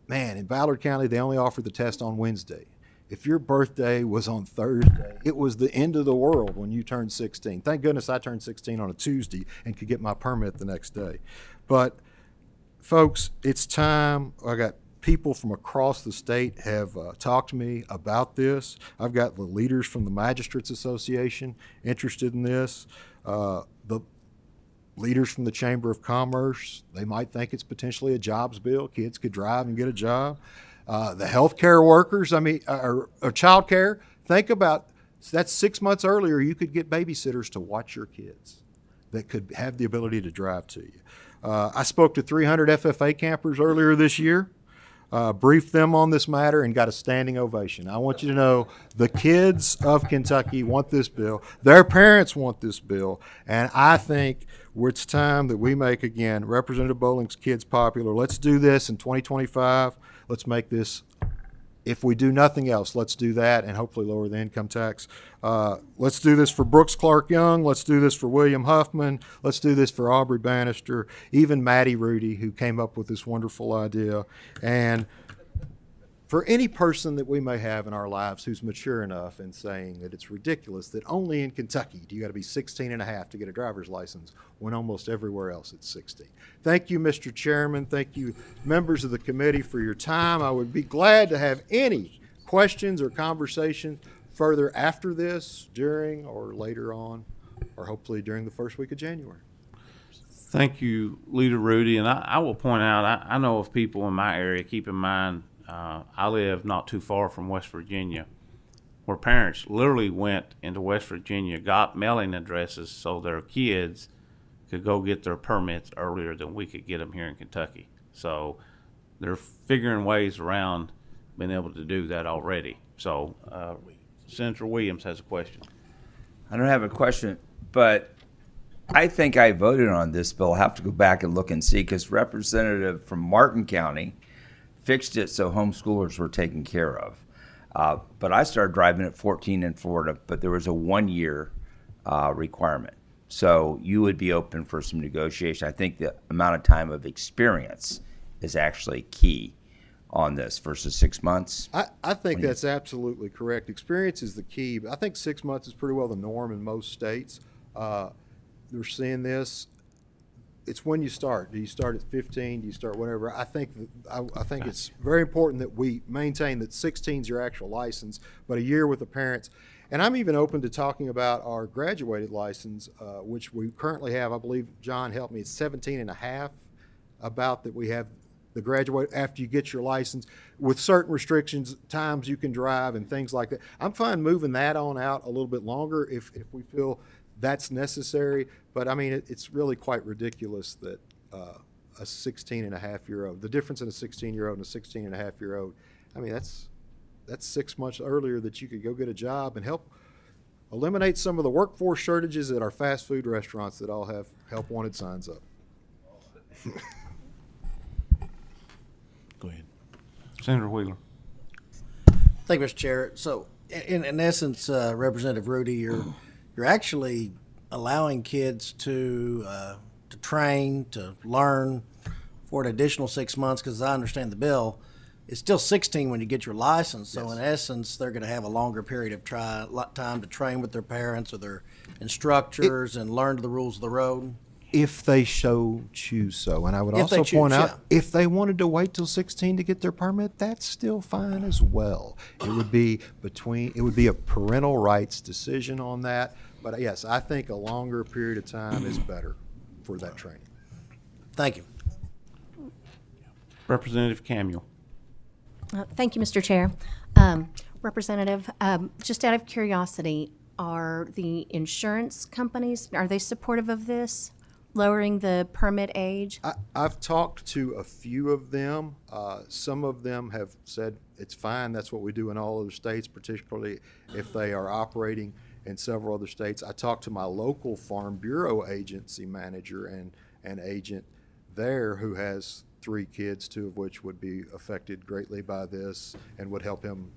man, in Ballard County, they only offered the test on Wednesday. If your birthday was on Thursday, it was the end of the world when you turned 16. Thank goodness I turned 16 on a Tuesday and could get my permit the next day. But folks, it's time. I got people from across the state have talked to me about this. I've got the leaders from the Magistrates Association interested in this. The leaders from the Chamber of Commerce, they might think it's potentially a jobs bill. Kids could drive and get a job. The healthcare workers, or child care, think about that's 6 months earlier you could get babysitters to watch your kids that could have the ability to drive to you. I spoke to 300 FFA campers earlier this year, briefed them on this matter, and got a standing ovation. I want you to know the kids of Kentucky want this bill. Their parents want this bill. And I think it's time that we make, again, Representative Bowling's kids popular. Let's do this in 2025. Let's make this, if we do nothing else, let's do that and hopefully lower the income tax. Let's do this for Brooks Clark Young. Let's do this for William Huffman. Let's do this for Aubrey Bannister, even Maddie Rudy, who came up with this wonderful idea. And for any person that we may have in our lives who's mature enough in saying that it's ridiculous that only in Kentucky do you got to be 16 and a half to get a driver's license when almost everywhere else it's 16. Thank you, Mr. Chairman. Thank you, members of the committee, for your time. I would be glad to have any questions or conversation further after this, during, or later on, or hopefully during the first week of January. Thank you, Leader Rudy. And I will point out, I know of people in my area, keep in mind, I live not too far from West Virginia, where parents literally went into West Virginia, got mailing addresses so their kids could go get their permits earlier than we could get them here in Kentucky. So they're figuring ways around being able to do that already. So Senator Williams has a question. I don't have a question, but I think I voted on this bill. I'll have to go back and look and see, because representative from Martin County fixed it so homeschoolers were taken care of. But I started driving at 14 in Florida, but there was a 1-year requirement. So you would be open for some negotiation. I think the amount of time of experience is actually key on this versus 6 months. I think that's absolutely correct. Experience is the key. But I think 6 months is pretty well the norm in most states. They're seeing this. It's when you start. Do you start at 15? Do you start whatever? I think it's very important that we maintain that 16 is your actual license, but a year with the parents. And I'm even open to talking about our graduated license, which we currently have. I believe John helped me. It's 17 and a half. About that we have the graduate after you get your license with certain restrictions, times you can drive and things like that. I'm fine moving that on out a little bit longer if we feel that's necessary. But I mean, it's really quite ridiculous that a 16 and a half year old, the difference in a 16-year-old and a 16 and a half year old, I mean, that's 6 months earlier that you could go get a job and help eliminate some of the workforce shortages at our fast food restaurants that all have help wanted signs up. Go ahead. Senator Wheeler. Thank you, Mr. Chair. So, in essence, Representative Rudy, you're actually allowing kids to train, to learn for an additional 6 months, because as I understand the bill, it's still 16 when you get your license. So, in essence, they're going to have a longer period of time to train with their parents or their instructors and learn the rules of the road. If they so choose so. And I would If also they choose, point out, yeah. if they wanted to wait till 16 to get their permit, that's still fine as well. It would be a parental rights decision on that. But yes, I think a longer period of time is better for that training. Thank you. Representative Camuel. Thank you, Mr. Chair. Representative, just out of curiosity, are the insurance companies, are they supportive of this, lowering the permit age? I've talked to a few of them. Some of them have said it's fine. That's what we do in all other states, particularly if they are operating in several other states. I talked to my local Farm Bureau agency manager and agent there who has 3 kids, 2 of which would be affected greatly by this and would help him,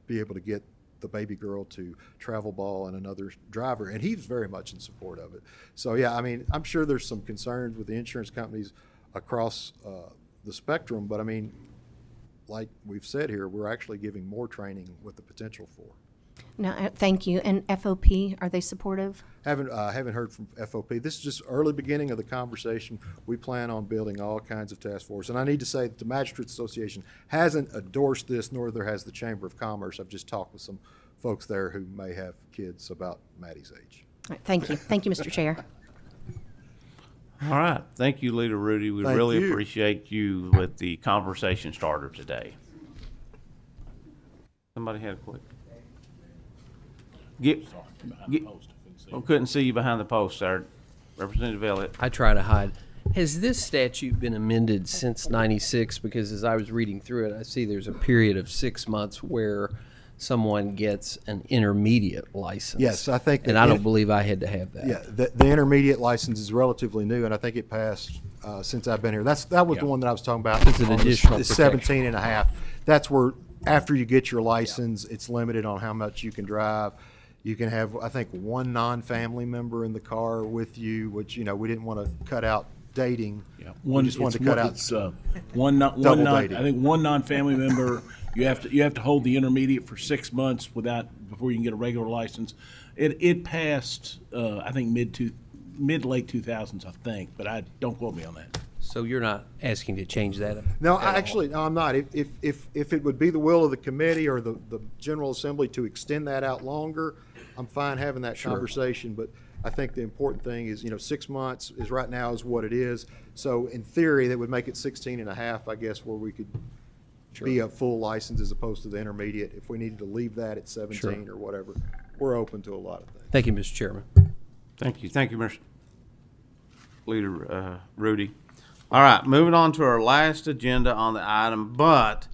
be able to get the baby girl to travel ball and another driver, and he's very much in support of it. So yeah, I mean, I'm sure there's some concerns with the insurance companies across the spectrum, but I mean, like we've said here, we're actually giving more training with the potential for. No, thank you. And FOP, are they supportive? Haven't heard from FOP. This is just early beginning of the conversation. We plan on building all kinds of task force. And I need to say that the Magistrates Association hasn't endorsed this, nor there has the Chamber of Commerce. I've just talked with some folks there who may have kids about Maddie's age. All right, thank you. Thank you, Mr. Chair. All right. Thank you, Leader Rudy. We Thank really you. appreciate you with the conversation starter today. Somebody had a quick. I couldn't see you behind the post, sir. Representative Elliott. I try to hide. Has this statute been amended since '96? Because as I was reading through it, I see there's a period of 6 months where someone gets an intermediate license. Yes, I think and I don't believe I had to have that. Yeah, the intermediate license is relatively new, and I think it passed since I've been here. That was the one that I was talking about. It's an additional the 17 and a half. That's where after you get your license, it's limited on how much you can drive. You can have, I think, 1 non-family member in the car with you, which, we didn't want to cut out dating. Yeah, We just wanted to cut out double dating. I think one non-family member. You have to hold the intermediate for 6 months before you can get a regular license. It passed I think mid late 2000s, I think, but don't quote me on that. So you're not asking to change that? No, I'm not. If it would be the will of the committee or the General Assembly to extend that out longer, I'm fine having that conversation. But I think the important thing is, 6 months is right now is what it is. So in theory, that would make it 16 and a half, I guess, where we could be a full license as opposed to the intermediate. If we needed to leave that at 17 or whatever, we're open to a lot of things. Thank you, Mr. Chairman. Thank you. Thank you, Mr. Leader Rudy. All right, moving on to our last agenda on the item, but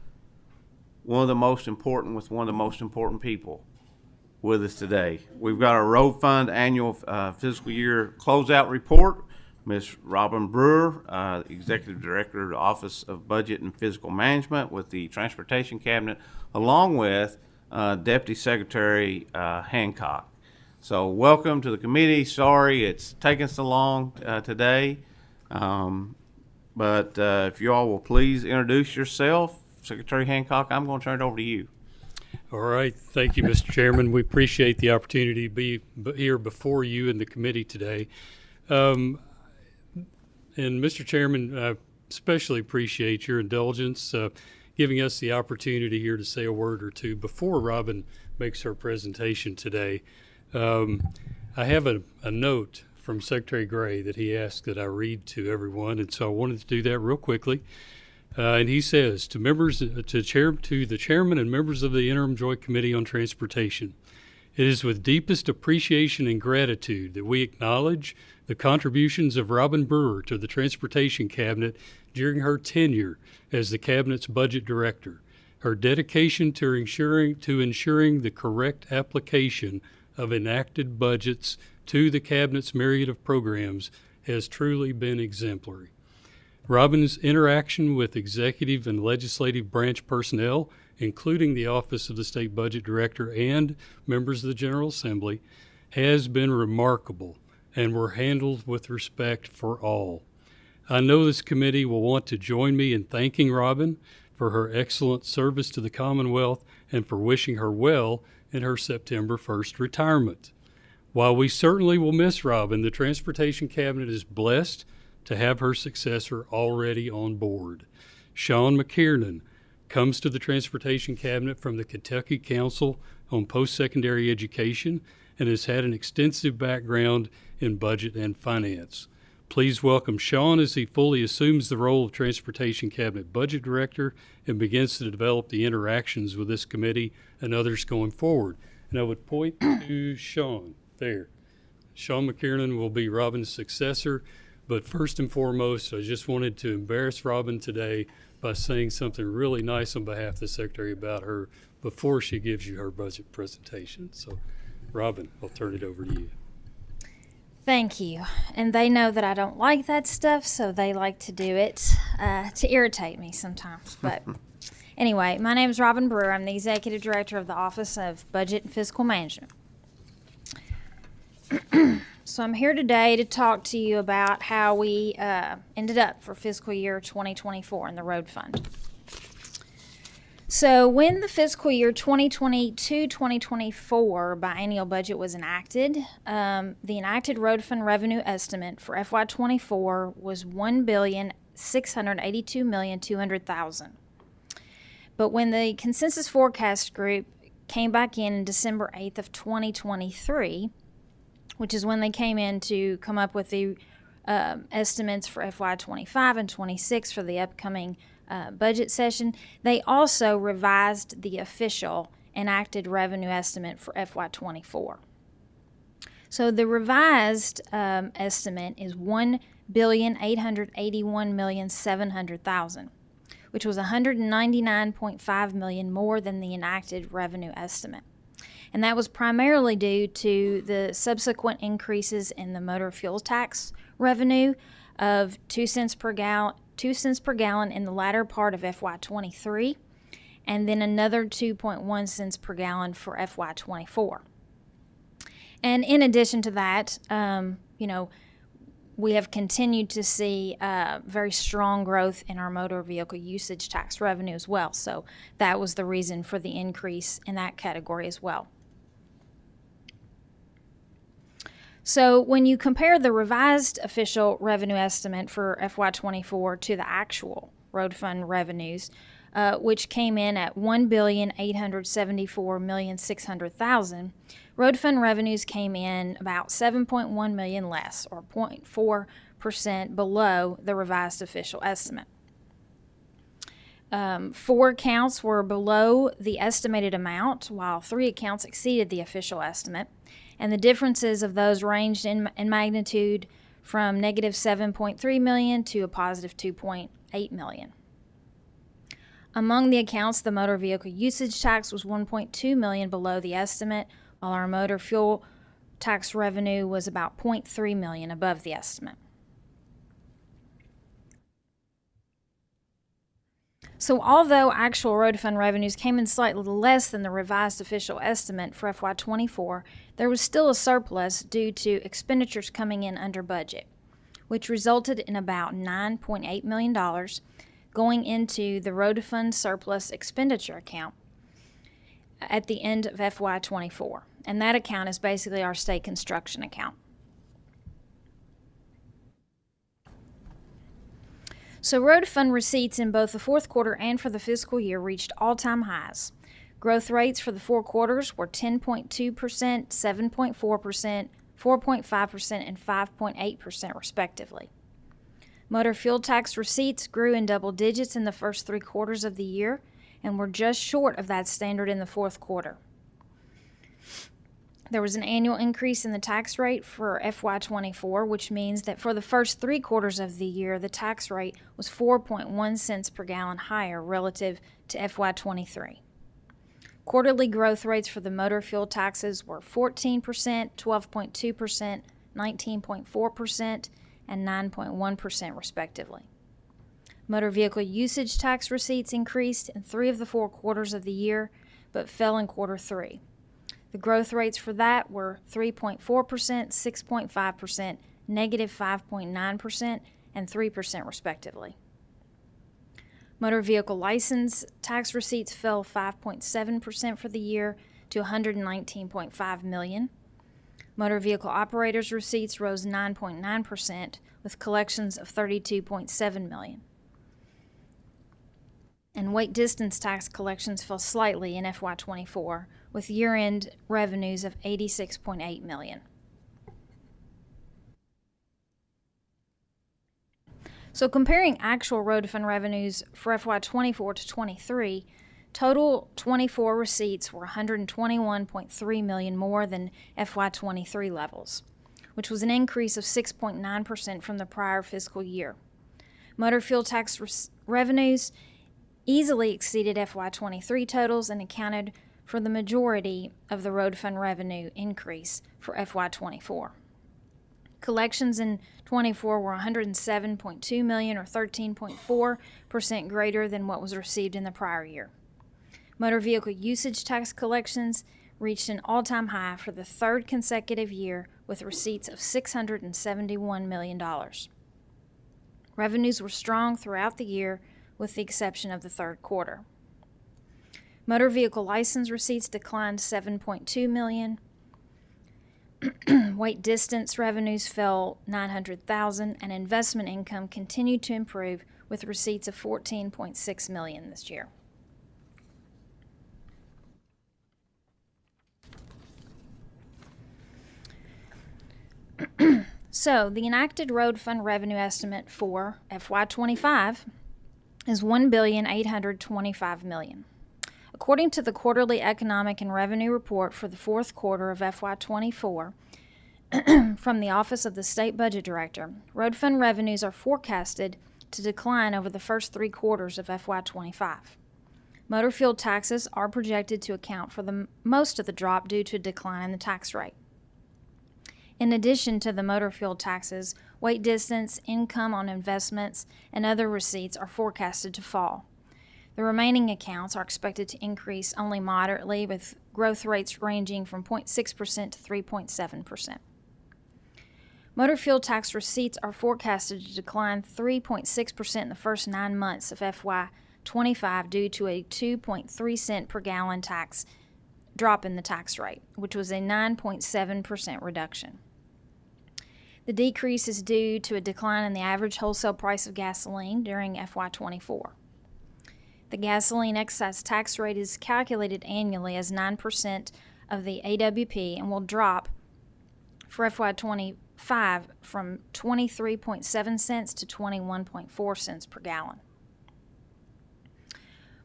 one of the most important people with us today. We've got our road fund annual fiscal year closeout report. Ms. Robin Brewer, Executive Director of the Office of Budget and Fiscal Management with the Transportation Cabinet, along with Deputy Secretary Hancock. So welcome to the committee. Sorry it's taken so long today, but if you all will please introduce yourself. Secretary Hancock, I'm going to turn it over to you. All right. Thank you, Mr. Chairman. We appreciate the opportunity to be here before you and the committee today. And Mr. Chairman, I especially appreciate your indulgence, giving us the opportunity here to say a word or two before Robin makes her presentation today. I have a note from Secretary Gray that he asked that I read to everyone, and so I wanted to do that real quickly. And he says, to the chairman and members of the Interim Joint Committee on Transportation, it is with deepest appreciation and gratitude that we acknowledge the contributions of Robin Brewer to the Transportation Cabinet during her tenure as the Cabinet's Budget Director. Her dedication to ensuring the correct application of enacted budgets to the Cabinet's myriad of programs has truly been exemplary. Robin's interaction with executive and legislative branch personnel, including the Office of the State Budget Director and members of the General Assembly, has been remarkable and were handled with respect for all. I know this committee will want to join me in thanking Robin for her excellent service to the Commonwealth and for wishing her well in her September 1st retirement. While we certainly will miss Robin, the Transportation Cabinet is blessed to have her successor already on board. Sean McKiernan comes to the Transportation Cabinet from the Kentucky Council on Post-Secondary Education and has had an extensive background in budget and finance. Please welcome Sean as he fully assumes the role of Transportation Cabinet Budget Director and begins to develop the interactions with this committee and others going forward. And I would point to Sean there. Sean McKiernan will be Robin's successor. But first and foremost, I just wanted to embarrass Robin today by saying something really nice on behalf of the Secretary about her before she gives you her budget presentation. So, Robin, I'll turn it over to you. Thank you. And they know that I don't like that stuff, so they like to do it to irritate me sometimes. But anyway, my name is Robin Brewer. I'm the Executive Director of the Office of Budget and Fiscal Management. So I'm here today to talk to you about how we ended up for fiscal year 2024 in the road fund. So when the fiscal year 2022-2024 biennial budget was enacted, the enacted road fund revenue estimate for FY24 was $1,682,200,000. But when the consensus forecast group came back in December 8th of 2023, which is when they came in to come up with the estimates for FY25 and 26 for the upcoming budget session, they also revised the official enacted revenue estimate for FY24. So the revised estimate is $1,881,700,000, which was $199.5 million more than the enacted revenue estimate. And that was primarily due to the subsequent increases in the motor fuel tax revenue of 2 cents per gallon in the latter part of FY23, and then another 2.1 cents per gallon for FY24. And in addition to that, we have continued to see very strong growth in our motor vehicle usage tax revenue as well. So that was the reason for the increase in that category as well. So when you compare the revised official revenue estimate for FY24 to the actual road fund revenues, which came in at $1,874,600,000, road fund revenues came in about $7.1 million less, or 0.4% below the revised official estimate. 4 accounts were below the estimated amount, while 3 accounts exceeded the official estimate. And the differences of those ranged in magnitude from negative $7.3 million to a positive $2.8 million. Among the accounts, the motor vehicle usage tax was $1.2 million below the estimate, while our motor fuel tax revenue was about $0.3 million above the estimate. So although actual road fund revenues came in slightly less than the revised official estimate for FY24, there was still a surplus due to expenditures coming in under budget, which resulted in about $9.8 million going into the road fund surplus expenditure account at the end of FY24. And that account is basically our state construction account. So road fund receipts in both the fourth quarter and for the fiscal year reached all-time highs. Growth rates for the 4 quarters were 10.2%, 7.4%, 4.5%, and 5.8% respectively. Motor fuel tax receipts grew in double digits in the first 3 quarters of the year and were just short of that standard in the fourth quarter. There was an annual increase in the tax rate for FY24, which means that for the first 3 quarters of the year, the tax rate was 4.1 cents per gallon higher relative to FY23. Quarterly growth rates for the motor fuel taxes were 14%, 12.2%, 19.4%, and 9.1% respectively. Motor vehicle usage tax receipts increased in 3 of the 4 quarters of the year, but fell in quarter 3. The growth rates for that were 3.4%, 6.5%, negative 5.9%, and 3% respectively. Motor vehicle license tax receipts fell 5.7% for the year to $119.5 million. Motor vehicle operators receipts rose 9.9% with collections of $32.7 million. And weight distance tax collections fell slightly in FY24 with year-end revenues of $86.8 million. So comparing actual road fund revenues for FY24 to 23, total 24 receipts were $121.3 million more than FY23 levels, which was an increase of 6.9% from the prior fiscal year. Motor fuel tax revenues easily exceeded FY23 totals and accounted for the majority of the road fund revenue increase for FY24. Collections in 24 were $107.2 million, or 13.4% greater than what was received in the prior year. Motor vehicle usage tax collections reached an all-time high for the 3rd consecutive year with receipts of $671 million. Revenues were strong throughout the year with the exception of the 3rd quarter. Motor vehicle license receipts declined $7.2 million. Weight distance revenues fell $900,000, and investment income continued to improve with receipts of $14.6 million this year. So, the enacted road fund revenue estimate for FY25 is $1,825 million. According to the quarterly economic and revenue report for the 4th quarter of FY24 from the Office of the State Budget Director, road fund revenues are forecasted to decline over the first 3 quarters of FY25. Motor fuel taxes are projected to account for the most of the drop due to a decline in the tax rate. In addition to the motor fuel taxes, weight distance, income on investments, and other receipts are forecasted to fall. The remaining accounts are expected to increase only moderately, with growth rates ranging from 0.6% to 3.7%. Motor fuel tax receipts are forecasted to decline 3.6% in the first 9 months of FY25 due to a 2.3 cent per gallon tax drop in the tax rate, which was a 9.7% reduction. The decrease is due to a decline in the average wholesale price of gasoline during FY24. The gasoline excise tax rate is calculated annually as 9% of the AWP and will drop for FY25 from 23.7 cents to 21.4 cents per gallon.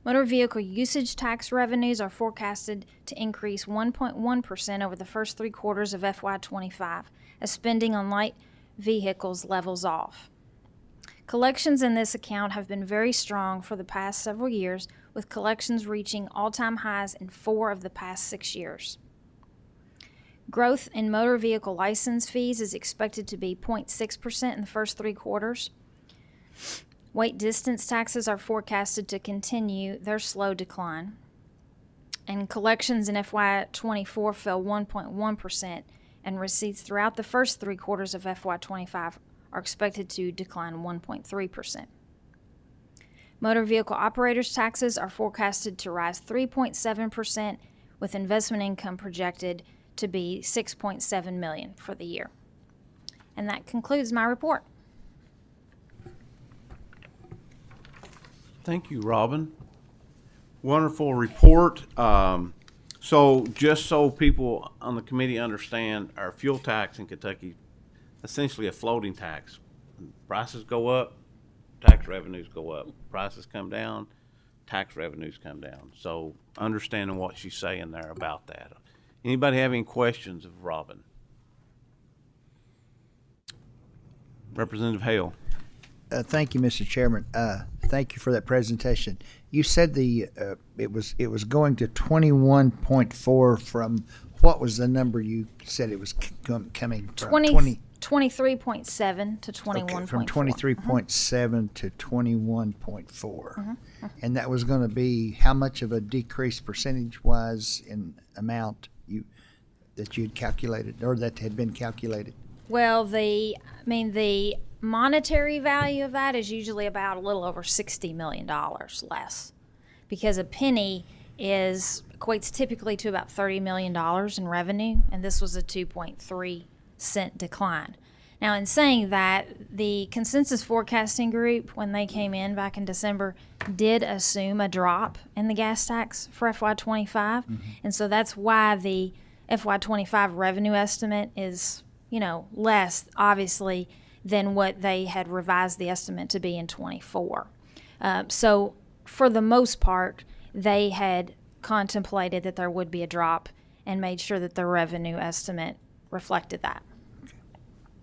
Motor vehicle usage tax revenues are forecasted to increase 1.1% over the first 3 quarters of FY25 as spending on light vehicles levels off. Collections in this account have been very strong for the past several years, with collections reaching all-time highs in 4 of the past 6 years. Growth in motor vehicle license fees is expected to be 0.6% in the first 3 quarters. Weight distance taxes are forecasted to continue their slow decline. And collections in FY24 fell 1.1%, and receipts throughout the first 3 quarters of FY25 are expected to decline 1.3%. Motor vehicle operators' taxes are forecasted to rise 3.7%, with investment income projected to be $6.7 million for the year. And that concludes my report. Thank you, Robin. Wonderful report. So just so people on the committee understand, our fuel tax in Kentucky, essentially a floating tax. Prices go up, tax revenues go up. Prices come down, tax revenues come down. So understanding what she's saying there about that. Anybody have any questions of Robin? Representative Hale. Thank you, Mr. Chairman. Thank you for that presentation. You said it was going to 21.4 from what was the number you said it was coming from? 23.7 to 21.4. Okay, from 23.7 to 21.4. And that was going to be how much of a decrease percentage-wise in amount that you had calculated or that had been calculated? Well, the monetary value of that is usually about a little over $60 million less, because a penny equates typically to about $30 million in revenue, and this was a 2.3 cent decline. Now, in saying that, the consensus forecasting group, when they came in back in December, did assume a drop in the gas tax for FY25, and so that's why the FY25 revenue estimate is, less, obviously, than what they had revised the estimate to be in 24. So for the most part, they had contemplated that there would be a drop and made sure that the revenue estimate reflected that.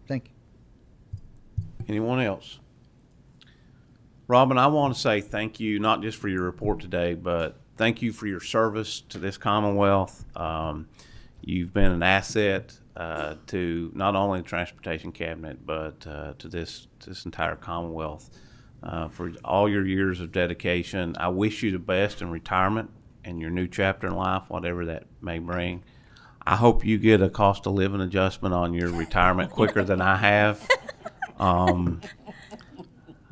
Thank you. Anyone else? Robin, I want to say thank you, not just for your report today, but thank you for your service to this Commonwealth. You've been an asset to not only the Transportation Cabinet, but to this entire Commonwealth for all your years of dedication. I wish you the best in retirement and your new chapter in life, whatever that may bring. I hope you get a cost of living adjustment on your retirement quicker than I have.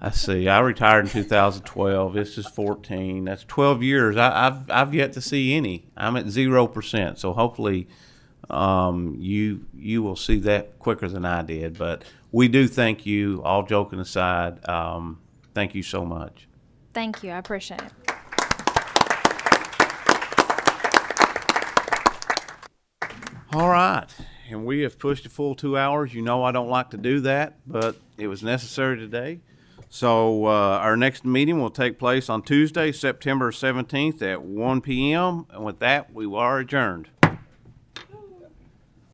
Let's see, I retired in 2012. This is 14. That's 12 years. I've yet to see any. I'm at 0%. So hopefully you will see that quicker than I did. But we do thank you, all joking aside. Thank you so much. Thank you. I appreciate it. All right. And we have pushed a full 2 hours. You know I don't like to do that, but it was necessary today. So our next meeting will take place on Tuesday, September 17th at 1 p.m. And with that, we are adjourned.